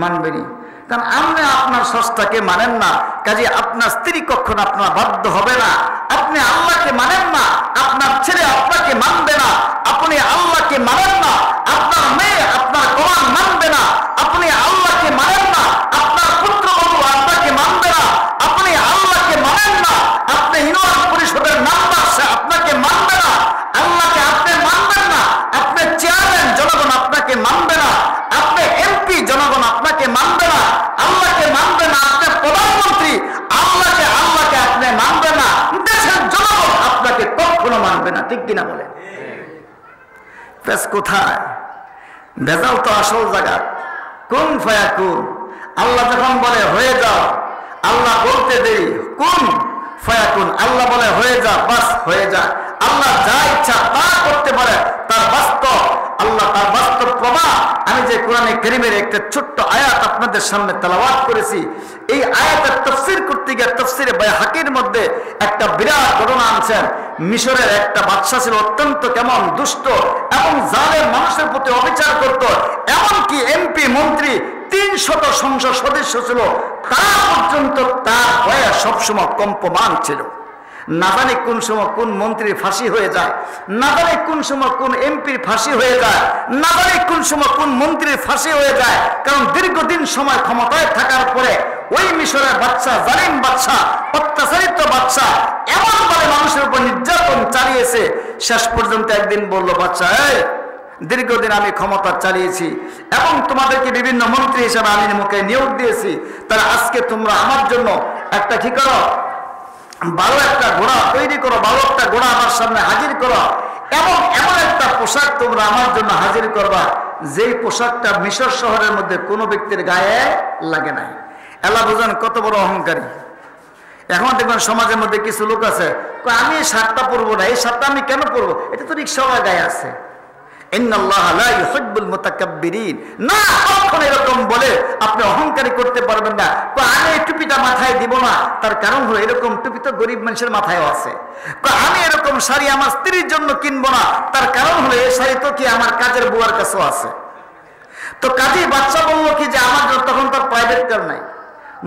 মানবে না। কারণ আপনি আপনার স্রষ্টাকে মানেন না, কাজে আপনার স্ত্রী কখনো আপনার বাধ্য হবে না। আপনি আল্লাহকে মানেন না, আপনার ছেলে আপনাকে মানবে না। আপনি আল্লাহকে মানেন না, আপনার মেয়ে আপনার কোরআন মানবে না। আপনি আল্লাহকে মানেন না, আপনার পুত্রবধূ আপনাকে মানবে না। আপনি আল্লাহকে মানেন না, আপনি ইউনিয়ন পরিষদের মেম্বার সে আপনাকে মানবে না। আল্লাহকে আপনি মানবেন না, আপনি চেয়ারম্যান জনগণ আপনাকে মানবে না, আপনি এমপি জনগণ আপনাকে মানবে না। আল্লাহকে মানবে না আপনি প্রধানমন্ত্রী, আল্লাহকে আপনি মানবে না, দেশের জনগণ আপনাকে কখনো মানবে না। ঠিক কিনা বলেন? পেশ কোথায়? ভেজাল তো আসল জায়গা। কুন ফায়াকুন, আল্লাহ যখন বলে হয়ে যাও, আল্লাহ বলতে দেরি কুন ফায়াকুন, আল্লাহ বলে হয়ে যা, বাস হয়ে যা। আল্লাহ যা ইচ্ছা তা করতে পারে, তার বাস্তব আল্লাহ তার বাস্তব প্রমাণ। আমি যে কোরআনে কারীমের একটা ছোট্ট আয়াত আপনাদের সামনে তেলাওয়াত করেছি, এই আয়াতের তাফসীর করতে গিয়ে তাফসীরে বাইহাকির মধ্যে একটা বিরাট ঘটনা আনছেন। মিশরের একটা বাদশা ছিল, অত্যন্ত কেমন দুষ্ট এবং জালেম, মানুষের প্রতি অবিচার করত। এমনকি এমপি মন্ত্রী 300 সংসদ সদস্য ছিল, তারা পর্যন্ত তার ভয়ে সবসময় কম্পমান ছিল। না জানি কোন সময় কোন মন্ত্রীর ফাঁসি হয়ে যায়, না জানি কোন সময় কোন এমপির ফাঁসি হয়ে যায়, না জানি কোন সময় কোন মন্ত্রীর ফাঁসি হয়ে যায়। কারণ দীর্ঘদিন সময় ক্ষমতায় থাকার পরে ওই মিশরের বাদশা, জালিম বাদশা, অত্যাচারিত বাদশা এমনভাবে মানুষের উপর নির্যাতন চালিয়েছে, শেষ পর্যন্ত একদিন বলল, বাদশা এই দীর্ঘদিন আমি ক্ষমতা চালিয়েছি এবং তোমাদেরকে বিভিন্ন মন্ত্রী হিসেবে আমি মুখে নিয়োগ দিয়েছি, তাহলে আজকে তোমরা আমার জন্য একটা কি করো, ভালো একটা ঘোড়া তৈরি করো, ভালো একটা ঘোড়া আমার সামনে হাজির করো এবং এমন একটা পোশাক তোমরা আমার জন্য হাজির করবা যেই পোশাকটা মিশর শহরের মধ্যে কোনো ব্যক্তির গায়ে লাগে নাই। আল্লাহ বুঝেন কত বড় অহংকারী। এখন দেখবেন সমাজের মধ্যে কিছু লোক আছে, আমি এই শার্টটা পরবো না, এই শার্টটা আমি কেন পরবো, এটা তো রিক্সাওয়ালার গায়ে আছে। না, কখনো এরকম বলে আপনি অহংকারী করতে পারবেন না। আমি এই টুপিটা মাথায় দিব না, তার কারণ হলো এরকম টুপি তো গরিব মানুষের মাথায়ও আছে। আমি এরকম শাড়ি আমার স্ত্রীর জন্য কিনবো না, তার কারণ হলো এই শাড়ি তো কি আমার কাজের বুয়ার কাছেও আছে। তো কাজেই বাচ্চা বললো কি যে আমার জন্য, তখন তার প্রাইভেট কার নাই,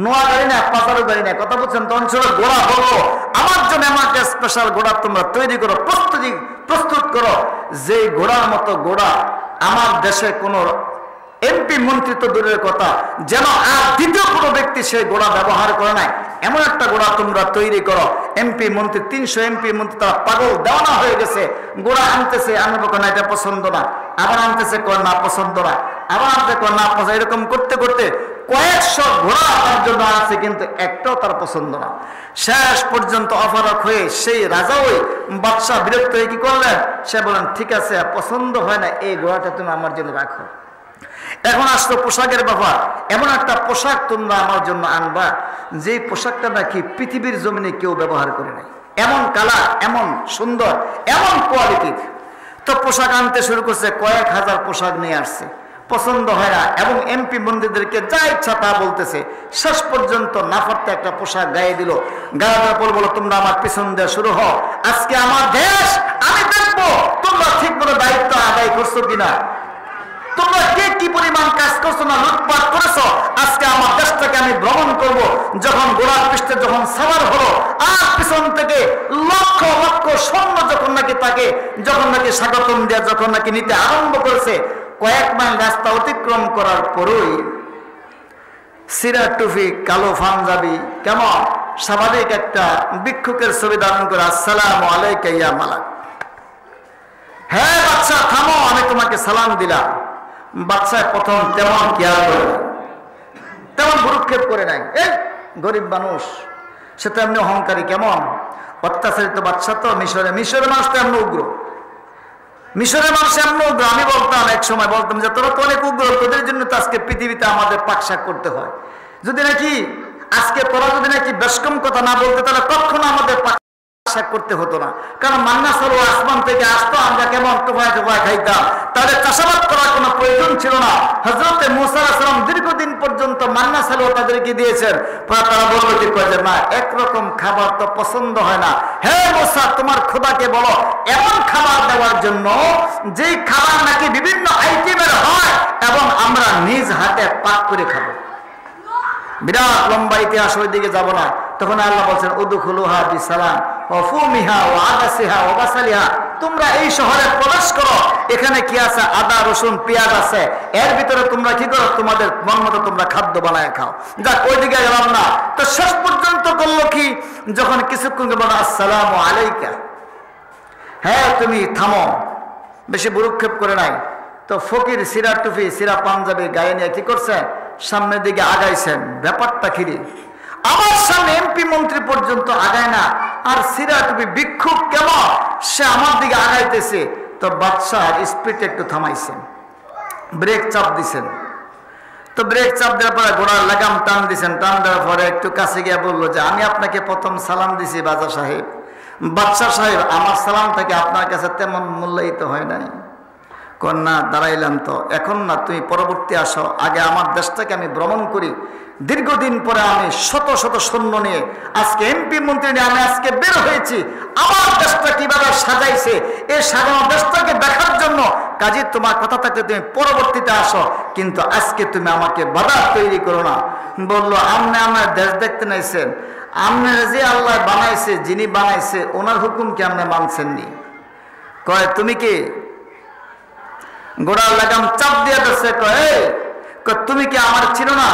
নোয়া গাড়ি না, পাতারও গাড়ি নাই, কথা বলছেন। তখন ছিল ঘোড়া বললো আমার জন্য আমাকে স্পেশাল ঘোড়া তোমরা তৈরি করো, প্রস্তুত করো, যে ঘোড়ার মতো ঘোড়া আমার দেশে কোনো এমপি মন্ত্রী তো দূরের কথা, যেন আর দ্বিতীয় কোনো ব্যক্তি সেই ঘোড়া ব্যবহার করে নাই, এমন একটা ঘোড়া তোমরা তৈরি করো। এমপি মন্ত্রী 300 এমপি মন্ত্রী তারা পাগল দেওয়ানা হয়ে গেছে। ঘোড়া আনতেছে, আনবো না, এটা পছন্দ না, আবার আনতেছে, কয় না পছন্দ না, আবার আনতে কয় না পছন্দ। এরকম করতে করতে কয়েকশো ঘোড়া তার জন্য আছে, কিন্তু একটাও তার পছন্দ না। শেষ পর্যন্ত অপারক হয়ে সেই রাজা, ওই বাদশাহ বিরক্ত হয়ে কি করলেন, সে বলেন ঠিক আছে, পছন্দ হয় না, এই ঘোড়াটা তুমি আমার জন্য রাখো। এখন আসতো পোশাকের ব্যাপার। এমন একটা পোশাক তোমরা আমার জন্য আনবা যে পোশাকটা নাকি পৃথিবীর জমিনে কেউ ব্যবহার করে নাই, এমন কালার, এমন সুন্দর, এমন কোয়ালিটির। তো পোশাক আনতে শুরু করছে, কয়েক হাজার পোশাক নিয়ে আসছে, পছন্দ হয় না এবং এমপি মন্ত্রীদেরকে যা ইচ্ছা তা বলতেছে। শেষ পর্যন্ত নাফারতে একটা পোশাক গায়ে দিল, গায়ে দেওয়ার পর বলো তোমরা আমার পিছন দিয়ে শুরু হও, আজকে আমার দেশ আমি দেখবো তোমরা ঠিক মতো দায়িত্ব আদায় করছো কিনা, তোমরা কে কি পরিমাণ কাজ করছো না লুটপাট করেছো। আজকে আমার দেশটাকে আমি ভ্রমণ করব। যখন গোলাপ পৃষ্ঠে যখন সাওয়ার হলো আর পিছন থেকে লক্ষ লক্ষ সৈন্য যখন নাকি তাকে যখন নাকি স্বাগতম দেয়া যখন নাকি নিতে আরম্ভ করেছে, কয়েক মাইল রাস্তা অতিক্রম করার পরই সিরা টুপি, কালো পাঞ্জাবি, কেমন স্বাভাবিক একটা ভিক্ষুকের ছবি ধারণ করে, আসসালামু আলাইকা ইয়া মালাক। হ্যাঁ বাচ্চা থামো, আমি তোমাকে সালাম দিলাম। বাচ্চা প্রথম তেমন কেয়ার করে নাই, তেমন ভ্রুক্ষেপ করে নাই। এই গরিব মানুষ, সে তো এমনি অহংকারী, কেমন অত্যাচারিত বাচ্চা। তো মিশরের মানুষ তো এমন উগ্র, মিশরের মানুষ এমন উগ্র। আমি বলতাম, এক সময় বলতাম যে তোরা তো অনেক উগ্র, তোদের জন্য তো আজকে পৃথিবীতে আমাদের পাকশাক করতে হয়। যদি নাকি আজকে তোরা যদি নাকি বেশকম কথা না বলতে, তাহলে কখনো আমাদের করতে হতো না। কারণ মান্না সালো আসমান থেকে আসতো, আমরা কেমন টোপায় টোপায় খাইতাম, তাহলে চাষাবাদ করার কোনো প্রয়োজন ছিল না। হযরতে মূসা আলাইহিস সালাম দীর্ঘদিন পর্যন্ত মান্না সালো তাদেরকে দিয়েছেন। তারা বললো কি করে না, একরকম খাবার তো পছন্দ হয় না। হে মূসা, তোমার খোদাকে বলো এমন খাবার দেওয়ার জন্য যেই খাবার নাকি বিভিন্ন আইটেমের হয় এবং আমরা নিজ হাতে পাক করে খাবো। বিরাট লম্বা ইতিহাস, ওই দিকে যাব না। তখন আল্লাহ বলছেন উদখুলুহা বিসালাম ওয়া ফুমিহা ওয়া আদাসিহা ওয়া বাসালিহা, তোমরা এই শহরে প্রবেশ করো, এখানে কি আছে, আদা রসুন পেঁয়াজ আছে, এর ভিতরে তোমরা কি করো, তোমাদের মন মতো তোমরা খাদ্য বানায় খাও। যাক, ওই দিকে গেলাম না। তো শেষ পর্যন্ত করলো কি, যখন কিছুক্ষণ বলো আসসালামু আলাইকা, হ্যাঁ তুমি থামো, বেশি ভ্রুক্ষেপ করে নাই। তো ফকির সিরা টুপি, সিরা পাঞ্জাবি গায়ে নিয়ে কি করছেন, সামনের দিকে আগাইছেন। ব্যাপারটা খিরি, আমার সামনে এমপি মন্ত্রী পর্যন্ত আগায় না, আর সিরা টুপি ভিক্ষুক কেমন সে আমার দিকে আগাইতেছে। তো বাদশাহ স্পিড একটু থামাইছেন, ব্রেক চাপ দিছেন। তো ব্রেক চাপ দেওয়ার পরে ঘোড়ার লাগাম টান দিছেন। টান দেওয়ার পরে একটু কাছে গিয়ে বললো যে আমি আপনাকে প্রথম সালাম দিছি বাদশাহ সাহেব। বাদশাহ সাহেব, আমার সালামটাকে আপনার কাছে তেমন মূল্যায়িত হয় নাই। কন্যা দাঁড়াইলাম তো, এখন না, তুমি পরবর্তী আসো, আগে আমার দেশটাকে আমি ভ্রমণ করি। দীর্ঘদিন পরে আমি শত শত সৈন্য নিয়ে আজকে এমপি মন্ত্রী নিয়ে আমি আজকে বের হয়েছি, আমার দেশটা কিভাবে সাজাইছে এই সাজানো দেশটাকে দেখার জন্য। কাজে তোমার কথা থাকলে তুমি পরবর্তীতে আসো, কিন্তু আজকে তুমি আমাকে বাধা তৈরি করো না। বললো আপনি আমার দেশ দেখতে নাইছেন, আপনি যে আল্লাহ বানাইছে, যিনি বানাইছে ওনার হুকুম কি আপনি মানছেননি? কয় তুমি কি? গোড়ার লাগাম চাপ দিয়ে দিচ্ছে। তুমি কি আমার ছিল না?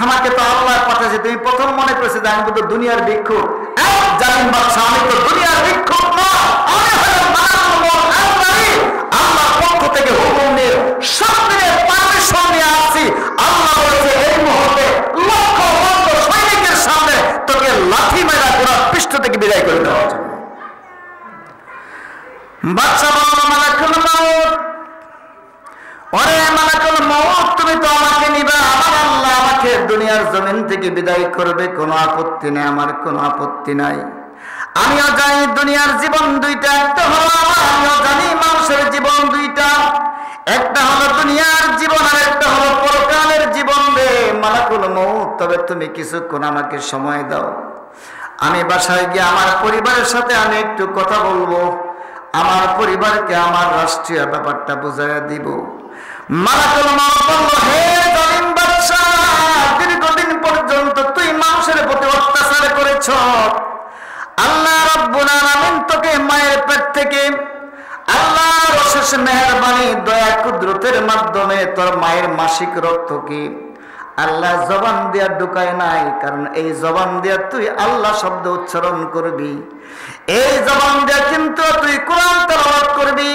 আমাকে তো আল্লাহ পাঠাইছে, তুমি প্রথম মনে করেছে যে আমি তো দুনিয়ার ভিক্ষুক। জালিম বাদশা, আমি তো দুনিয়ার ভিক্ষুক না, আমি আল্লাহর পক্ষ থেকে হুকুম নিয়ে সব দিনের পারমিশন নিয়ে আসছি। আল্লাহ বলেছে এই মুহূর্তে লক্ষ লক্ষ সৈনিকের সামনে তোকে লাঠি মেরা গোড়ার পৃষ্ঠ থেকে বিদায় করে দেওয়ার জন্য। বাদশা বলল মালাকুল মউত, ওরে মালাকুল মউত, তুমি তো আমাকে নিবা, আমার আল্লাহ আমাকে দুনিয়ার জমিন থেকে বিদায় করবে, কোনো আপত্তি নেই, আমার কোনো আপত্তি নাই। আমিও জানি দুনিয়ার জীবন দুইটা, একটা হলো আমার, আমিও জানি মানুষের জীবন দুইটা, একটা হলো দুনিয়ার জীবন আর একটা হলো পরকালের জীবন রে মালাকুল মউত। তবে তুমি কিছুক্ষণ আমাকে সময় দাও, আমি বাসায় গিয়ে আমার পরিবারের সাথে আমি একটু কথা বলবো, আমার পরিবারকে আমার রাষ্ট্রীয় ব্যাপারটা বুঝাইয়া দিব। মালাকুল মউত বলল, হে জালিম বাদশা, দীর্ঘদিন পর্যন্ত তুই মানুষের প্রতি অত্যাচার করেছ। আল্লাহ রাব্বুল আলামিন তোকে মায়ের পেট থেকে আল্লাহর অশেষ মেহেরবানি দয়া কুদরতের মাধ্যমে তোর মায়ের মাসিক রক্তকে আল্লাহ জবান দিয়া ঢুকায় নাই, কারণ এই জবান দিয়া তুই আল্লাহ শব্দ উচ্চারণ করবি, এই জবান দিয়া কিন্তু তুই কোরআন তেলাওয়াত করবি।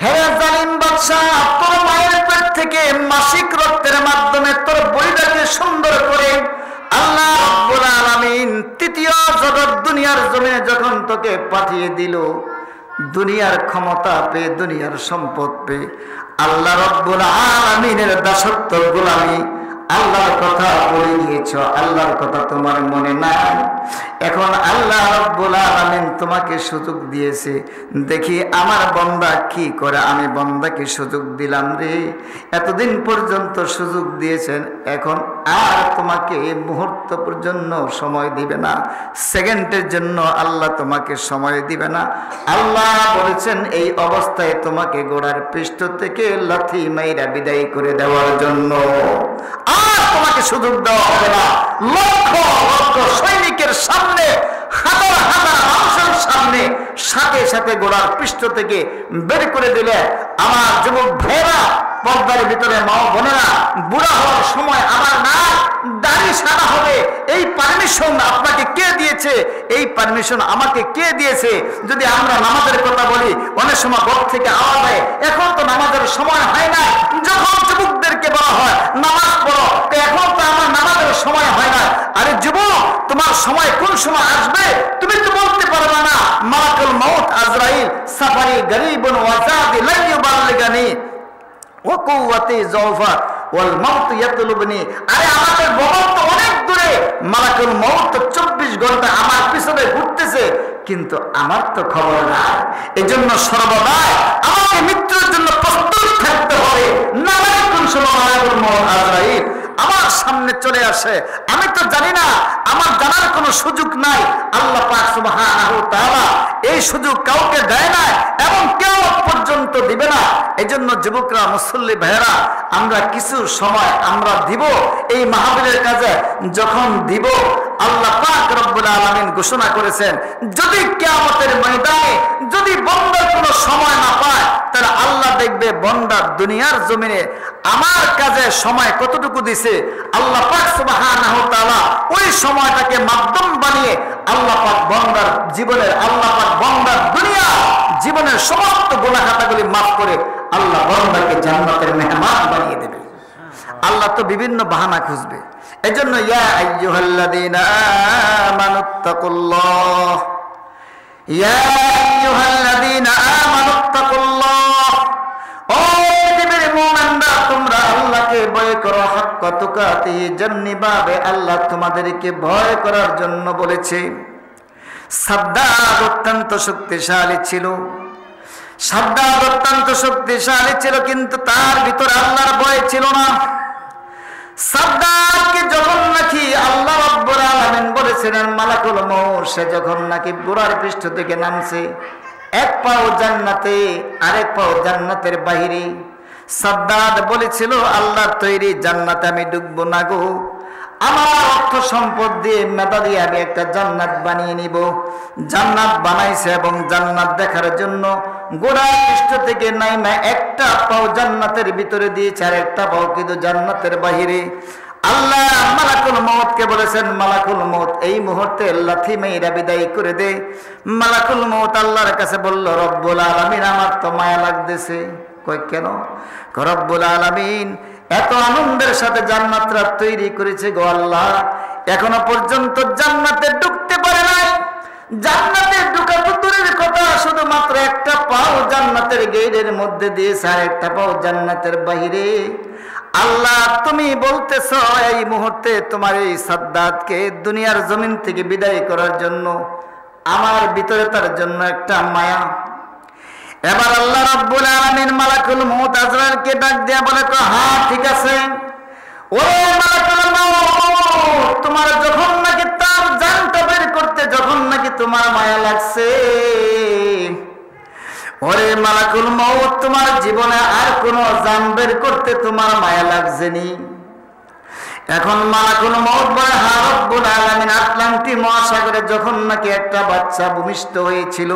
হে জালিম বাদশা, তোর মায়ের পেট থেকে মাসিক রক্তের মাধ্যমে তোর বইটাকে সুন্দর করে আল্লাহ রাব্বুল আলামিন তৃতীয় জগৎ দুনিয়ার জমিনে যখন তোকে পাঠিয়ে দিল, দুনিয়ার ক্ষমতা পেয়ে, দুনিয়ার সম্পদ পেয়ে আল্লাহ রাব্বুল আলামিনের দাসত্ব গোলামি আল্লাহর কথা বলে গিয়েছ, আল্লাহর কথা তোমার মনে নাই। এখন আল্লাহ রাব্বুল আলামিন তোমাকে সুযোগ দিয়েছে, দেখি আমার বান্দা কি করে। আমি বান্দাকে সুযোগ দিলাম রে, এতদিন পর্যন্ত সুযোগ দিয়েছেন, এখন আর তোমাকে মুহূর্ত পর্যন্ত সময় দিবে না, সেকেন্ডের জন্য আল্লাহ তোমাকে সময় দিবে না। আল্লাহ বলেছেন এই অবস্থায় তোমাকে গোড়ার পৃষ্ঠ থেকে লাথি মাইরা বিদায় করে দেওয়ার জন্য। আর তোমাকে সুযোগ দেওয়া হবে না। লক্ষ লক্ষ সৈনিকের সামনে, হাজার হাজার মানুষের সামনে সাথে সাথে গোড়ার পৃষ্ঠ থেকে বের করে দিলে আমার যুবক ভাইরা, পর্দার ভিতরে মা বোনেরা, বুড়া হওয়ার সময় আমার না দাড়ি সাদা হবে, এই পারমিশন আপনাকে কে দিয়েছে? এই পারমিশন আমাকে কে দিয়েছে? যদি আমরা নামাজের কথা বলি, অনেক সময় ঘর থেকে আওয়াজ হয়, এখন তো নামাজের সময় হয় না। যখন যুবকদেরকে বলা হয় নামাজ পড়ো, এখন তো আমার নামাজের সময় হয় না। আরে যুবক, তোমার সময় কোন সময় আসবে তুমি তো বলতে পারবে না। মালাকুল মউত আজরাইল সাফারি গরীবুন ওয়াজাদি লা ইউবাল্লিগানি ওয়া কুওয়াতি যাওফা ওয়াল মাউত ইয়াতলুবনি। আরে আমাদের ভবন তো অনেক দূরে, মালাকুল মউত তো 24 ঘন্টা আমার পিছনে ঘুরতেছে, কিন্তু আমার তো খবর নাই। এজন্য সর্বদাই আমাকে মৃত্যুর জন্য প্রস্তুত থাকতে হবে। না মানে কোন সময় মালাকুল মউত আজরাইল আমার সামনে চলে আসে আমি তো জানি না, আমার জানার কোনো সুযোগ নাই। আল্লাহ পাক সুবহানাহু ওয়া তাআলা এই সুযোগ কাউকে দেয় না এবং কেউ পর্যন্ত দিবে না। এজন্য যুবকরা, মুসল্লি ভাইয়েরা, আমরা কিছু সময় আমরা দিব এই মাহফিলের কাজে। যখন দিব, আল্লাহ পাক রব্বুল আলামিন ঘোষণা করেছেন, যদি কিয়ামতের ময়দানে যদি বান্দার কোনো সময় না পায়, তাহলে আল্লাহ দেখবে বান্দার দুনিয়ার জমিনে আমার কাজে সময় কতটুকু দিছে। আল্লাহ পাক সুবহানাহু ওয়া তাআলা ওই সময়টাকে মাধ্যম বানিয়ে আল্লাহ পাক বান্দার জীবনের, আল্লাহ পাক বান্দার দুনিয়া জীবনের সমস্ত গুনাহ খাতাগুলি মাফ করে আল্লাহ বান্দাকে জান্নাতের মেহমান বানিয়ে দেবে। আল্লাহ তো বিভিন্ন বাহানা খুঁজবে। এজন্য ইয়া আইয়ুহাল্লাযীনা আমানুত্তাকুল্লাহ, ইয়া আইয়ুহাল্লাযীনা আমানুত্তাকুল্লাহ, ও পৃথিবীর মুমিনরা, তোমরা আল্লাহকে ভয় করো। হাক্কা তুকাতিহি, জান্নিভাবে আল্লাহ তোমাদেরকে ভয় করার জন্য বলেছে। সাদ্দাদ অত্যন্ত শক্তিশালী ছিল, সাদ্দাদ অত্যন্ত শক্তিশালী ছিল, কিন্তু তার ভিতরে আল্লাহর ভয় ছিল না। সাদ্দাদকে যখন নাকি আল্লাহ রাব্বুল আলামিন বলেছিলেন মালাকুল মউত, সে যখন নাকি বুড়ার পৃষ্ঠ থেকে নামছে, এক পাও জান্নাতে আরেক পাও জান্নাতের বাহিরে, সাদ্দাদ বলেছিল আল্লাহর তৈরি জান্নাতে আমি ঢুকবো না গো, আমার অর্থ সম্পদ দিয়ে মেধা দিয়ে আমি একটা জান্নাত বানিয়ে নিব। জান্নাত বানাইছে এবং জান্নাত দেখার জন্য গোড়ার পৃষ্ঠ থেকে নাইমা একটা পাও জান্নাতের ভিতরে দিয়েছে, আর একটা পাও কিন্তু জান্নাতের বাহিরে। আল্লাহ মালাকুল মউতকে বলেছেন, মালাকুল মউত এই মুহূর্তে লাথি মেয়েরা বিদায় করে দে। মালাকুল মউত আল্লাহর কাছে বলল, রব্বুল আলামিন আমার তো মায়া লাগতেছে। কই কেন? রব্বুল আলামিন এত আনন্দের সাথে জান্নাতরা তৈরি করেছে গো আল্লাহ, এখনো পর্যন্ত জান্নাতে ঢুকতে পারে নাই। জান্নাতে ঢোকা তো দূরের কথা, শুধুমাত্র একটা পাও জান্নাতের গেটের মধ্যে দিয়েছে, আর একটা পাও জান্নাতের বাহিরে। আল্লাহ তুমি বলতেছ এই মুহূর্তে তোমার এই সাদ্দাতকে দুনিয়ার জমিন থেকে বিদায় করার জন্য আমার ভিতরে তার জন্য একটা মায়া। এবার আল্লাহ রাব্বুল আলামিন মালাকুল মউত আজরাইলকে ডাক দিয়া বলে, হ্যাঁ ঠিক আছে, ও মালাকুল মউত, তোমার যখন নাকি তার জানটা বের করতে যখন নাকি তোমার মায়া লাগছে, ওরে মালাকুল মউত তোমার জীবনে আর কোন জান বের করতে তোমার মায়া লাগছে নি? এখন মালাকুল মউত বলে, হ্যাঁ রব্বুল আলামিন, আটলান্টিক মহাসাগরে যখন নাকি একটা বাচ্চা ভূমিষ্ঠ হয়েছিল,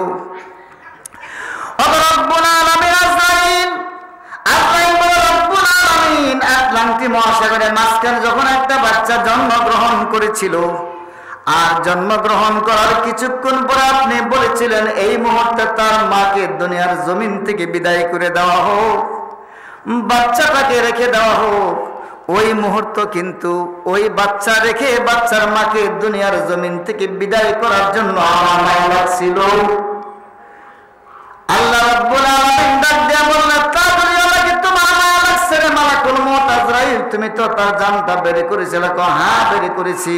আটলান্টিক মহাসাগরের মাঝখানে যখন একটা বাচ্চা জন্মগ্রহণ করেছিল, আর জন্মগ্রহণ করার কিছুক্ষণ পরে আপনি বলেছিলেন এই মুহূর্তে তার মাকে দুনিয়ার জমিন থেকে বিদায় করে দেওয়া হোক, বাচ্চাটাকে রেখে দেওয়া হোক। ওই মুহূর্ত কিন্তু ওই বাচ্চা রেখে বাচ্চার মাকে দুনিয়ার জমিন থেকে বিদায় করার জন্য আমার মায়া লাগছিল। আল্লাহ রাব্বুল আলামিন ডাক দিয়ে বললেন, তাড়াতাড়ি আমাকে তোমার মায়া লাগছে রে মালাকুল মউত আজরাইল, তুমি তো তার জানটা বের করেছিলে? হ্যাঁ বের করেছি।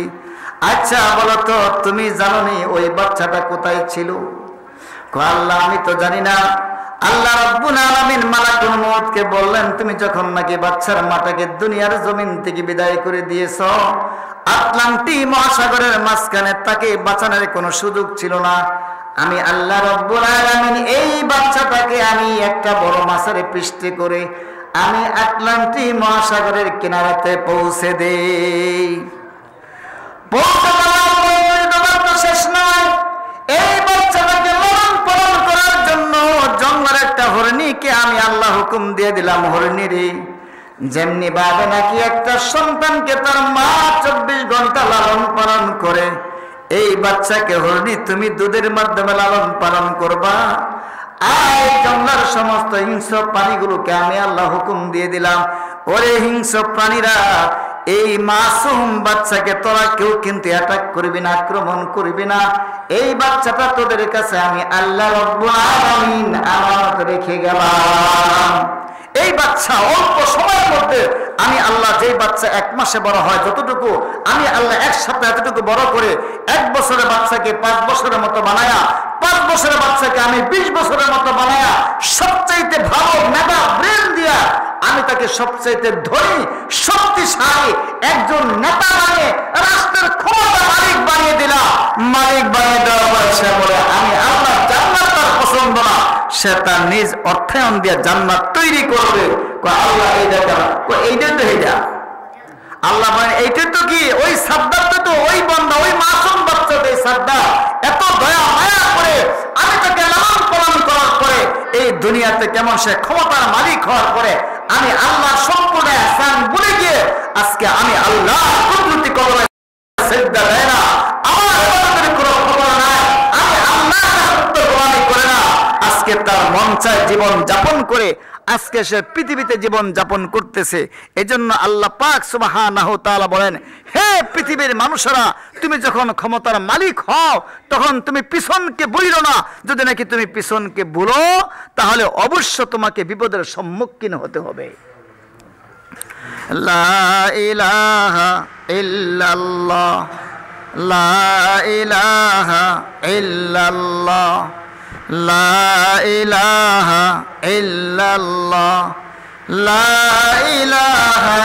আচ্ছা বলো তো, তুমি জানোনি ওই বাচ্চাটা কোথায় ছিল? আল্লাহ আমি তো জানি না। আল্লাহ রাব্বুল আলামিন মালাকুল মউতকে বললেন, তুমি যখন নাকি বাচ্চার মাটাকে দুনিয়ার জমিন থেকে বিদায় করে দিয়েছো, আটলান্টিক মহাসাগরের মাঝখানে তাকে বাঁচানোর কোনো সুযোগ ছিল না। আমি আল্লাহ রাব্বুল আলামিন এই বাচ্চাটাকে আমি একটা বড় মাছের পৃষ্ঠে করে আমি আটলান্টিক মহাসাগরের কিনারাতে পৌঁছে দেই। পৌঁছে দেওয়ার শেষ নয়, এই বাচ্চাটাকে লালন পালন করার জন্য জঙ্গলের একটা হরিণীকে আমি আল্লাহ হুকুম দিয়ে দিলাম, হরিণী রে, যেমনি ভাবে নাকি একটা সন্তানকে তার মা 24 ঘন্টা লালন পালন করে, এই বাচ্চাকে হরিণী তুমি দুধের মাধ্যমে লালন পালন করবা। আর জঙ্গলের সমস্ত হিংস্র প্রাণীগুলোকে আমি আল্লাহ হুকুম দিয়ে দিলাম, ওরে হিংস্র প্রাণীরা, এই মাসুম বাচ্চাকে তোরা কেউ কিন্তু অ্যাটাক করবি না, আক্রমণ করবি না। এই বাচ্চাটা তোদের কাছে আমি আল্লাহ রাব্বুল আলামিন আমানত রেখে গেলাম। এই বাচ্চা অল্প সময়ের মধ্যে আমি আল্লাহ, যেই বাচ্চা 1 মাসে বড় হয় যতটুকু, আমি আল্লাহ 1 সপ্তাহে এতটুকু বড় করে 1 বছরের বাচ্চাকে 5 বছরের মতো বানায়া, 5 বছরের বাচ্চাকে আমি 20 বছরের মতো বানায়া, সবচাইতে ভালো মেগা ব্রেন দিয়া আমি তাকে সবচাইতে ধনী শক্তিশালী একজন নেতা বানিয়ে রাষ্ট্রের ক্ষমতা মালিক বানিয়ে দিলাম। মালিক বানিয়ে দেওয়া হয়েছে বলে আমি আল্লাহ জান্নাত তার পছন্দ না, সে তার নিজ অর্থায়ন দিয়ে জান্নাত তৈরি করবে। আল্লাহ এই দেখা এইটা তো এইটা আল্লাহ মানে এইটা তো কি ওই সাদ্দাত তো ওই বান্দা, ওই মাসুম বাচ্চা, এই সাদ্দাত এত দয়া মায়া করে আমি তাকে লালন পালন করার পরে এই দুনিয়াতে কেমন সে ক্ষমতার মালিক হওয়ার পরে আমি আল্লাহ সম্পূর্ণ ইহসান ভুলে গিয়ে আজকে আমি আল্লাহ কুদরতি কদমে সিজদা দেয় না, আমার ইবাদতের কোনো খবর নাই, আমি আল্লাহর সত্য গোলামি করে না, আজকে তার মন চায় জীবন যাপন করে আজকে সে পৃথিবীতে জীবন যাপন করতেছে। এজন্য আল্লাহ পাক সুবহানাহু ওয়া তাআলা বলেন, হে পৃথিবীর মানুষেরা, তুমি যখন ক্ষমতার মালিক হও তখন তুমি পিছনকে ভুলো না। যদি নাকি তুমি পিছনকে ভুলো তাহলে অবশ্য তোমাকে বিপদের সম্মুখীন হতে হবে। লা ইলাহা ইল্লাল্লাহ, লা ইলাহা ইল্লাল্লাহ, লা ইলাহা ইল্লাল্লাহ, লা ইলাহা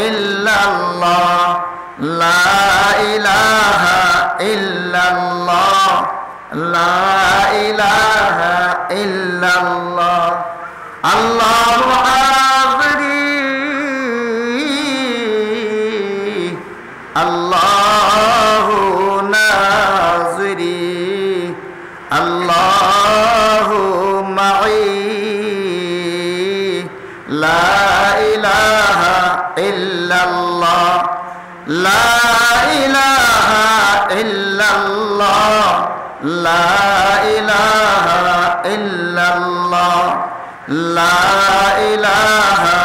ইল্লাল্লাহ, লা ইলাহা ইল্লাল্লাহ, লা ইলাহা ইল্লাল্লাহ। আল্লাহু হাযিরি, আল্লাহু নাযিরি, আল্লাহু মাঈ, লা ইলাহা ইল্লাল্লাহ, লা ইলাহা ইল্লাল্লাহ, লা ইলাহা ইল্লাল্লাহ, লা ইলাহা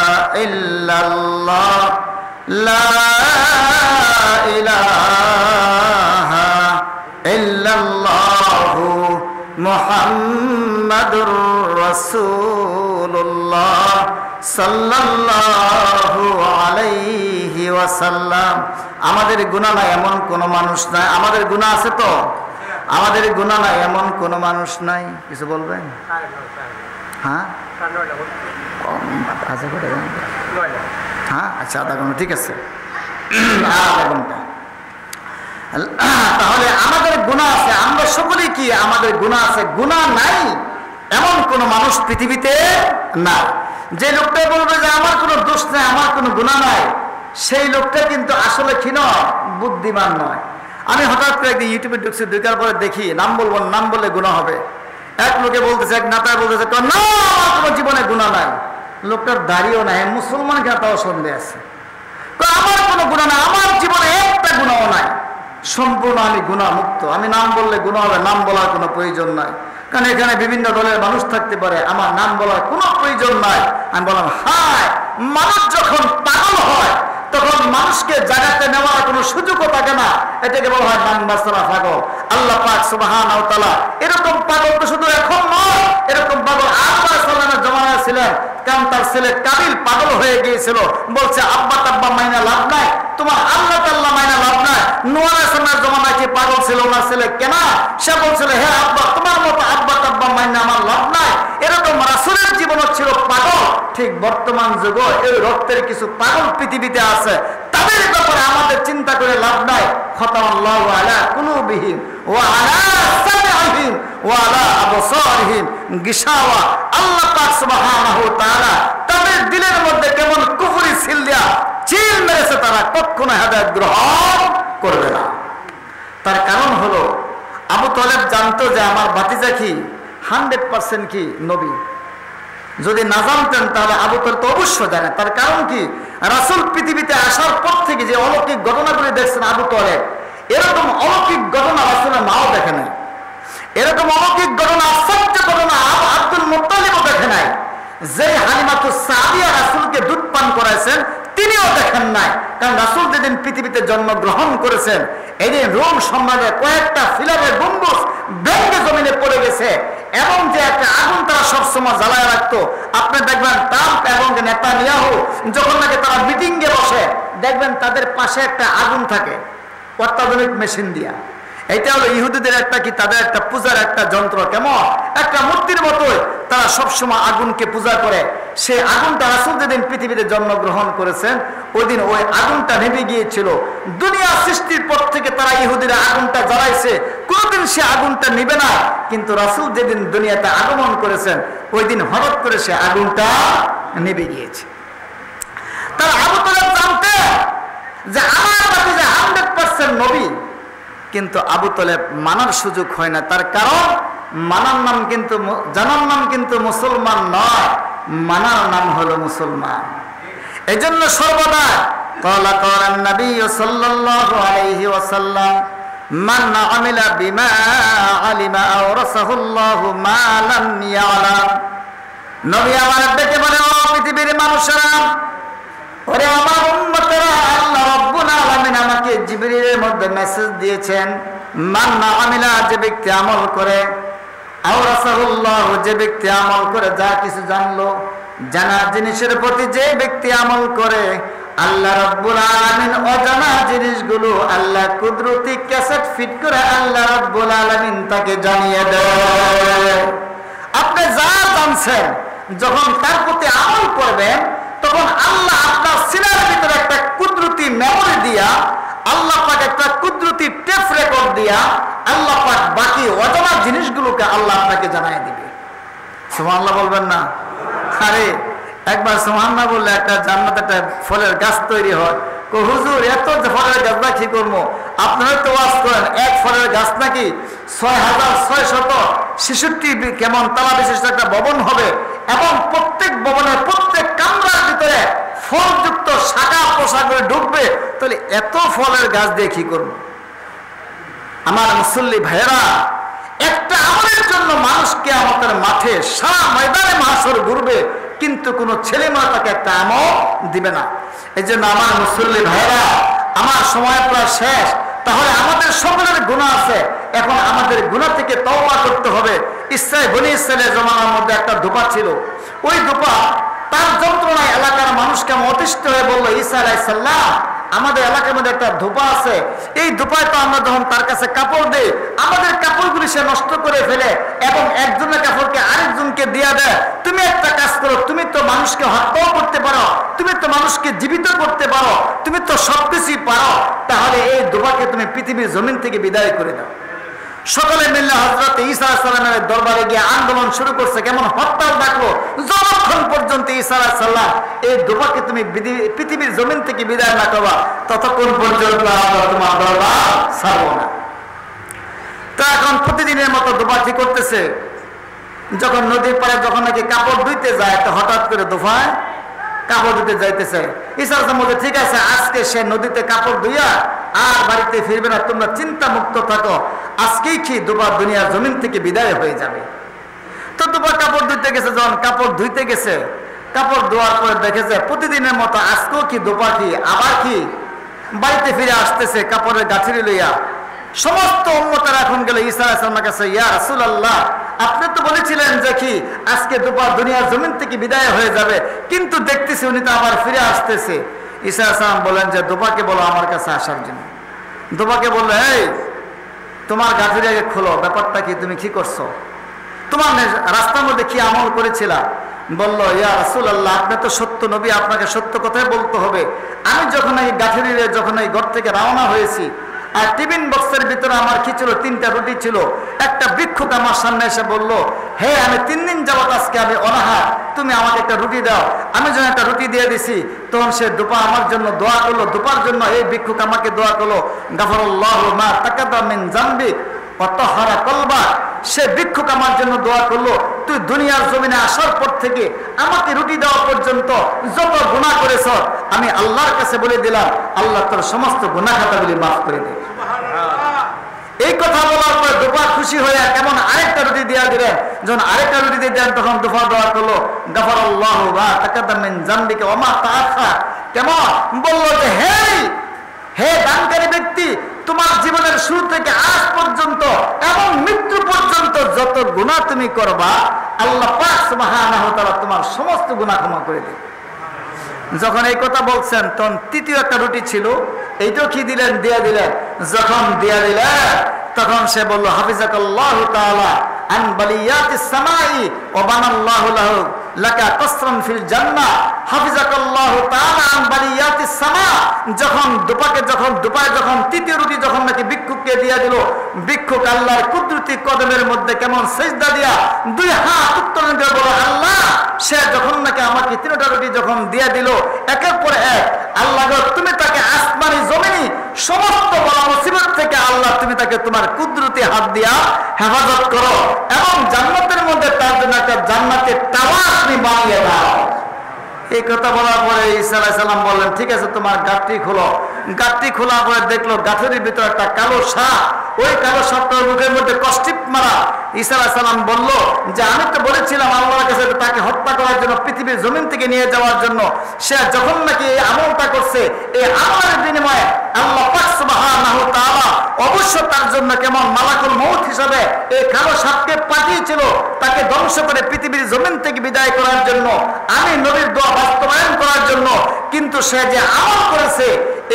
ইল্লাল্লাহ, লা ইলাহা ইল্লাল্লাহু মুহাম্মাদুর রাসূলুল্লাহ সাল্লাল্লাহু আলাইহি ওয়াসাল্লাম। আমাদের গুনাহ নাই এমন কোন মানুষ নাই, আমাদের গুনাহ আছে তো, আমাদের গুনাহ নাই এমন কোন মানুষ নাই। কিছু বলবেন? হ্যাঁ হ্যাঁ আচ্ছা, আধা ঘন্টা ঠিক আছে, আধা ঘন্টা। তাহলে আমাদের গুনাহ আছে, আমরা সকলেই কি আমাদের গুনাহ আছে? গুনাহ নাই এমন কোন মানুষ পৃথিবীতে না। যে লোকটা বলবে যে আমার কোনো দোষ নাই, আমার কোনো গুনাহ নাই, সেই লোকটা কিন্তু আসলে কি নয়, বুদ্ধিমান নয়। আমি হঠাৎ করে একদিন ইউটিউবে ঢুকছি, ঢুকার পরে দেখি, নাম বলবো, নাম বললে গুনাহ হবে। এক লোকে বলতেছে, এক নেতায় বলতেছে, না আমার কোনো জীবনে গুনাহ নাই। লোকটার দাড়িও নাই, মুসলমান কেন তাও সন্দেহ আছে। আমার কোনো গুনাহ নাই, আমার জীবনে একটা গুনাহ নাই, সম্পূর্ণ আমি গুনাহ মুক্ত। আমি নাম বললে গুনাহ হবে, নাম বলার কোনো প্রয়োজন নাই, কারণ এখানে বিভিন্ন দলের মানুষ থাকতে পারে, আমার নাম বলার কোনো প্রয়োজন নাই। আমি বললাম, হায়, মানুষ যখন পাগল হয় তখন মানুষকে জাগাতে নেওয়ার কোনো সুযোগও থাকে না, এটাকে বলা হয় নামবাসরা পাগল। আল্লাহ পাক সুবহানাহু ওয়া তাআলা এরকম পাগল তো শুধু এখন নয়, এরকম পাগল আব্বা সাল্লামের জমানায় ছিলেন। কারণ তার ছেলে কাবিল পাগল হয়ে গিয়েছিল, বলছে আব্বা তাব্বা মাইনা লাভ নাই, তোমার আল্লাহ তাআলা মাইনা লাভ নাই। নূহ আলাইহিস সালামের জমানায় কি পাগল ছিল ওনার ছেলে কেনা? সে বলছিল হে আব্বা, তোমার মতো আব্বা তাব্বা মাইনা আমার লাভ নাই। এরকম রাসূলের জীবনও ছিল পাগল। ঠিক বর্তমান যুগে এই রক্তের কিছু পাগল পৃথিবীতে আছে, তাদের ব্যাপারে আমাদের চিন্তা করে লাভ নাই। খতামাল্লাহু আলা কুলুবিহিম ওয়া আলা সামিহিম ওয়া আলা আবসারিহিম গিশাওয়া। আল্লাহ পাক সুবহানাহু ওয়া তাআলা তাদের দিলের মধ্যে কেমন কুফরি ছিল দিয়া চিল মেরেছে, তারা কখনো হেদায়েত গ্রহণ করবে না। তার কারণ হলো আবু তালেব জানতো যে আমার ভাতিজা কি 100% কি নবী। যদি না জানতেন তাহলে আবু তালেব তো অবশ্যই জানে। তার কারণ কি, রাসূল পৃথিবীতে আসার পর থেকে যে অলৌকিক ঘটনাগুলি দেখছেন আবু তালেব, এরকম অলৌকিক ঘটনা রাসূলের মাও দেখে নাই। এরকম অলৌকিক ঘটনা, আশ্চর্য ঘটনা আব্দুল মুত্তালিবও দেখে নাই। যে হালিমাতুস সাদিয়া রাসূলকে দুধ পান করাইছেন তিনিও দেখেন নাই। কারণ রাসূল যেদিন পৃথিবীতে জন্মগ্রহণ করেছেন, এদিন রোম সম্রাটের কয়েকটা ফিলারের গম্বুজ ভেঙে জমিনে পড়ে গেছে, এবং যে একটা আগুন তারা সবসময় জ্বালায় রাখতো। আপনি দেখবেন ট্রাম্প এবং নেতানিয়াহু যখন নাকি তারা মিটিংয়ে বসে, দেখবেন তাদের পাশে একটা আগুন থাকে অত্যাধুনিক মেশিন দিয়া। এটা হলো ইহুদিদের একটা কি, তাদের একটা পূজার একটা যন্ত্র, কেমন একটা মূর্তির মতোই তারা সবসময় আগুনকে পূজা করে। সেই আগুনটা রাসূল যেদিন পৃথিবীতে জন্মগ্রহণ করেছেন ওই দিন ওই আগুনটা নিভে গিয়েছিল। দুনিয়া সৃষ্টির পর থেকে তারা ইহুদিরা আগুনটা জ্বালাইছে, কোনদিন সে আগুনটা নিবে না। কিন্তু রাসূল যেদিন দুনিয়াতে আগমন করেছেন ওই দিন হঠাৎ করে সে আগুনটা নিভে গিয়েছে। তারা আবু তালেব জানতেন যে আমার ভাতিজা 100% নবী, কিন্তু আবু তালেব মানার সুযোগ হয় না। তার কারণ মানার নাম কিন্তু, জানার নাম কিন্তু মুসলমান নয়, মানার নাম হলো মুসলমান। এই জন্য সর্বদা ক্বালা ক্বালান নবী সাল্লাল্লাহু আলাইহি ওয়াসাল্লাম মান আমিলা বিমা আলিমা আওরাসাহুল্লাহু মা লাম ইয়ালাম। নবী আমার ডেকে বলে, ও পৃথিবীর মানুষেরা, ওরে আমার উম্মতেরা, আল্লাহ রাব্বুল আলামিন আমাকে জিবরিলের মধ্যে মেসেজ দিয়েছেন, মান আমিলা, যে ব্যক্তি আমল করে, আওরাসাহুল্লাহ, যে ব্যক্তি আমল করে যা কিছু জানলো, জানা জিনিসের প্রতি যে ব্যক্তি আমল করে, আল্লাহ রাব্বুল আলামিন অজানা জিনিসগুলো আল্লাহ কুদরতি ক্যাসেট ফিট করে আল্লাহ রাব্বুল আলামিন তাকে জানিয়ে দেয়। আপনি যা জানছেন যখন তার প্রতি আমল করবেন, তখন আল্লাহ আপনার সিনার ভিতরে একটা কুদরতি মেমোরি দিয়া, আল্লাহ পাক একটা কুদরতি টেপ রেকর্ড দিয়া আল্লাহ পাক বাকি অজানা জিনিসগুলোকে আল্লাহ আপনাকে জানাই দিবে। সুবহানাল্লাহ বলবেন না? আরে একবার সুবহানাল্লাহ বললে একটা জান্নাতে একটা ফলের গাছ তৈরি হয়। কো হুজুর, এত ফলের গাছ না কি করবো? আপনারা তো ওয়াজ করেন, এক ফলের গাছ নাকি 6666 কেমন তালা বিশিষ্ট একটা ভবন হবে, এবং প্রত্যেক ভবনের প্রত্যেক কামরার ভিতরে ফলযুক্ত শাখা পোশাকে ঢুকবে। তাহলে এত ফলের গাছ দিয়ে কি করবো? আমার মুসল্লি ভাইয়েরা, একটা আমলের জন্য মানুষকে আমাদের মাঠে সারা ময়দানে মাহশর ঘুরবে, কিন্তু কোনো ছেলে মেয়ে তাকে একটা আমল দিবে না। এই জন্য আমার মুসল্লি ভাইয়েরা, আমার সময় প্রায় শেষ। তাহলে আমাদের সকলের গুনাহ আছে, এখন আমাদের গুনাহ থেকে তওবা করতে হবে। বনী ইসরাঈলের জমানার মধ্যে একটা ধোপা ছিল, ওই ধোপা তার যন্ত্রণায় এলাকার মানুষ কেমন অতিষ্ঠ হয়ে বললো, ঈসা আলাইহিস সালাম, আমাদের এলাকার মধ্যে একটা ধোপা আছে, এই ধোপায় তো আমরা যখন তার কাছে কাপড় দিই, আমাদের কাপড়গুলি সে নষ্ট করে ফেলে এবং একজনের কাপড়কে আরেকজনকে দিয়ে দেয়। তুমি একটা কাজ করো, তুমি তো মানুষকে হত্যাও করতে পারো, তুমি তো মানুষকে জীবিত করতে পারো, তুমি তো সবকিছুই পারো, তাহলে এই ধোপাকে তুমি পৃথিবীর জমিন থেকে বিদায় করে দাও। সকলে মিলে হযরত ঈসা আলাইহিস সালামের দরবারে গিয়ে আন্দোলন শুরু করছে, কেমন হরতাল ডাকলো, যতক্ষণ পর্যন্ত ঈসা আলাইহিস সালাম এই ধোপাকে তুমি পৃথিবীর জমিন থেকে বিদায় না করবা, ততক্ষণ পর্যন্ত আমরা তোমার দরবার ছাড়বো না। তো এখন প্রতিদিনের মতো ধোপা কি করতেছে, যখন নদীর পাড়ে যখন নাকি কাপড় ধুইতে যায়, তো হঠাৎ করে ধোপায় কাপড় ধুতে যাইতেছে। ঈসা আলাইহিস সালাম বলে, ঠিক আছে, আজকে সে নদীতে কাপড় ধুইয়া আর বাড়িতে ফিরবে না, তোমরা চিন্তা মুক্ত থাকো, আজকেই কি দুবার দুনিয়ার জমিন থেকে বিদায় হয়ে যাবে। তো দুবার কাপড় ধুইতে গেছে, যখন কাপড় ধুইতে গেছে, কাপড় ধোয়ার পরে দেখেছে প্রতিদিনের মতো আজকেও কি দুবার কি আবার কি বাড়িতে ফিরে আসতেছে কাপড়ের গাঁথরি লইয়া। সমস্ত উম্মতেরা এখন গেল ঈসা আলাইহিস সালামের কাছে, ইয়া রাসূলুল্লাহ, আপনি তো বলেছিলেন যে কি আজকে দুপুর দুনিয়ার জমিন থেকে বিদায় হয়ে যাবে, কিন্তু দেখতেছি উনি তো আবার ফিরে আসতেছে। ঈসা আলাইহিস সালাম বলেন যে দুবাকে বলো আমার কাছে আসার জন্য। দুবাকে বললো, এই তোমার গাঁথরি আগে খোলো, ব্যাপারটা কি, তুমি কি করছো, তোমার রাস্তার মধ্যে কি আমল করেছিলা? বলল, ইয়া রাসূলুল্লাহ, আপনি তো সত্য নবী, আপনাকে সত্য কথাই বলতে হবে। আমি যখন এই গাঁথরিরে যখন এই ঘর থেকে রওনা হয়েছি, আর টিফিন বক্সের ভিতরে আমার কি ছিল, 3টা রুটি ছিল। একটা ভিক্ষুক আমার সামনে এসে বলল, হে আমি 3 দিন যাবত আজকে আমি অনাহার, তুমি আমাকে একটা রুটি দাও। আমি যখন একটা রুটি দিয়ে দিছি, তখন সে দুপা আমার জন্য দোয়া করলো। দুপার জন্য এই ভিক্ষুক আমাকে দোয়া করলো, গাফারাল্লাহু মা তাকাদ্দামা মিন যামবিক ওয়া তাহারা কলবাক। সে ভিক্ষুক আমার জন্য দোয়া করলো, তুই দুনিয়ার জমিনে আসার পর থেকে আমাকে রুটি দেওয়া পর্যন্ত যত গুনাহ করেছ, আমি আল্লাহর কাছে বলে দিলাম, আল্লাহ তোর সমস্ত গুনাহ খাতাগুলি মাফ করে দেয়। এই কথা বলার পর দুপা খুশি হয়ে কেমন আরেকটা রুটি দিয়া দিলেন। যখন আরেকটা রুটি দিয়ে দেন, তখন দুপা দোয়া করলো, গাফারাল্লাহু মা তাকাদ্দামা মিন যামবিকা ওয়া মা তাআখার। কেমন বললো যে, হে দানকারী ব্যক্তি, তোমার জীবনের শুরু থেকে আজ পর্যন্ত এবং মৃত্যু পর্যন্ত যত গুনাহ তুমি করবা, আল্লাহ পাক সুবহানাহু ওয়া তাআলা তোমার সমস্ত গুনাহ ক্ষমা করে দেবে। যখন এই কথা বলছেন, তখন তৃতীয় একটা রুটি ছিল, এইটাও কি দিলেন, দিয়া দিলেন। যখন দিয়া দিলেন, তখন সে বলল, হাফিজাকাল্লাহু তাআলা আন বালিয়াতিস সামাই ওয়া বানাল্লাহু লাহু লাকা কসরান ফিল জান্নাহ। হাফিজাকাল্লাহু তাআলা আন বালিয়াতিস সামা। যখন দুপায় যখন তৃতীয় রুটি যখন নাকি ভিক্ষুককে দিয়া দিল, ভিক্ষুক আল্লাহর কুদরতি কদমের মধ্যে কেমন সিজদা দিয়া 2 হাত উত্তোলন করে বলো, আল্লাহ, সে যখন নাকি আমাকে 3টা রুটি যখন দিয়া দিল একের পর এক, আল্লাহ গো, তুমি তাকে আসমানি জমিনি সমস্ত বড় মুসিবত থেকে আল্লাহ তুমি তাকে তোমার কুদরতি হাত দিয়া হেফাজত করো, এবং জান্নাতের মধ্যে তার জন্য একটা জান্নাতের টাওয়ার তুমি বানিয়ে দাও। এই কথা বলার পরে ঈসা আলাইহিস সালাম বললেন, ঠিক আছে, তোমার গাঁটটি খোলো। গাঁটটি খোলার পরে দেখলো গাঁথরির ভিতরে একটা কালো সাপ। ওই কালো সাপটার মুখের মধ্যে কষ্টিপ মারা। ঈসা আলাইহিস সালাম বলল যে, আমি তো বলেছিলাম আল্লাহর কাছে তাকে হত্যা করার জন্য, পৃথিবীর জমিন থেকে নিয়ে যাওয়ার জন্য। সে যখন নাকি এই আমলটা করছে, এই আমলের বিনিময়ে আল্লাহ পাক সুবহানাহু ওয়া তাআলা অবশ্য তার জন্য কেমন মালাকুল মউত হিসাবে এই কালো সাপকে পাঠিয়েছিল, তাকে ধ্বংস করে পৃথিবীর জমিন থেকে বিদায় করার জন্য, আমি নবীর দোয়া বাস্তবায়ন করার জন্য। কিন্তু সে যে আমল করেছে,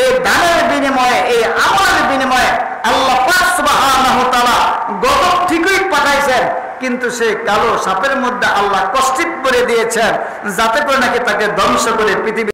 এই দানের বিনিময়ে, এই আমলের বিনিময়ে আল্লাহ পাক সুবহানাহু ওয়া তাআলা গজব ঠিকই পাঠাইছেন, কিন্তু সেই কালো সাপের মধ্যে আল্লাহ কষ্টিপ করে দিয়েছেন, যাতে করে নাকি তাকে ধ্বংস করে পৃথিবীর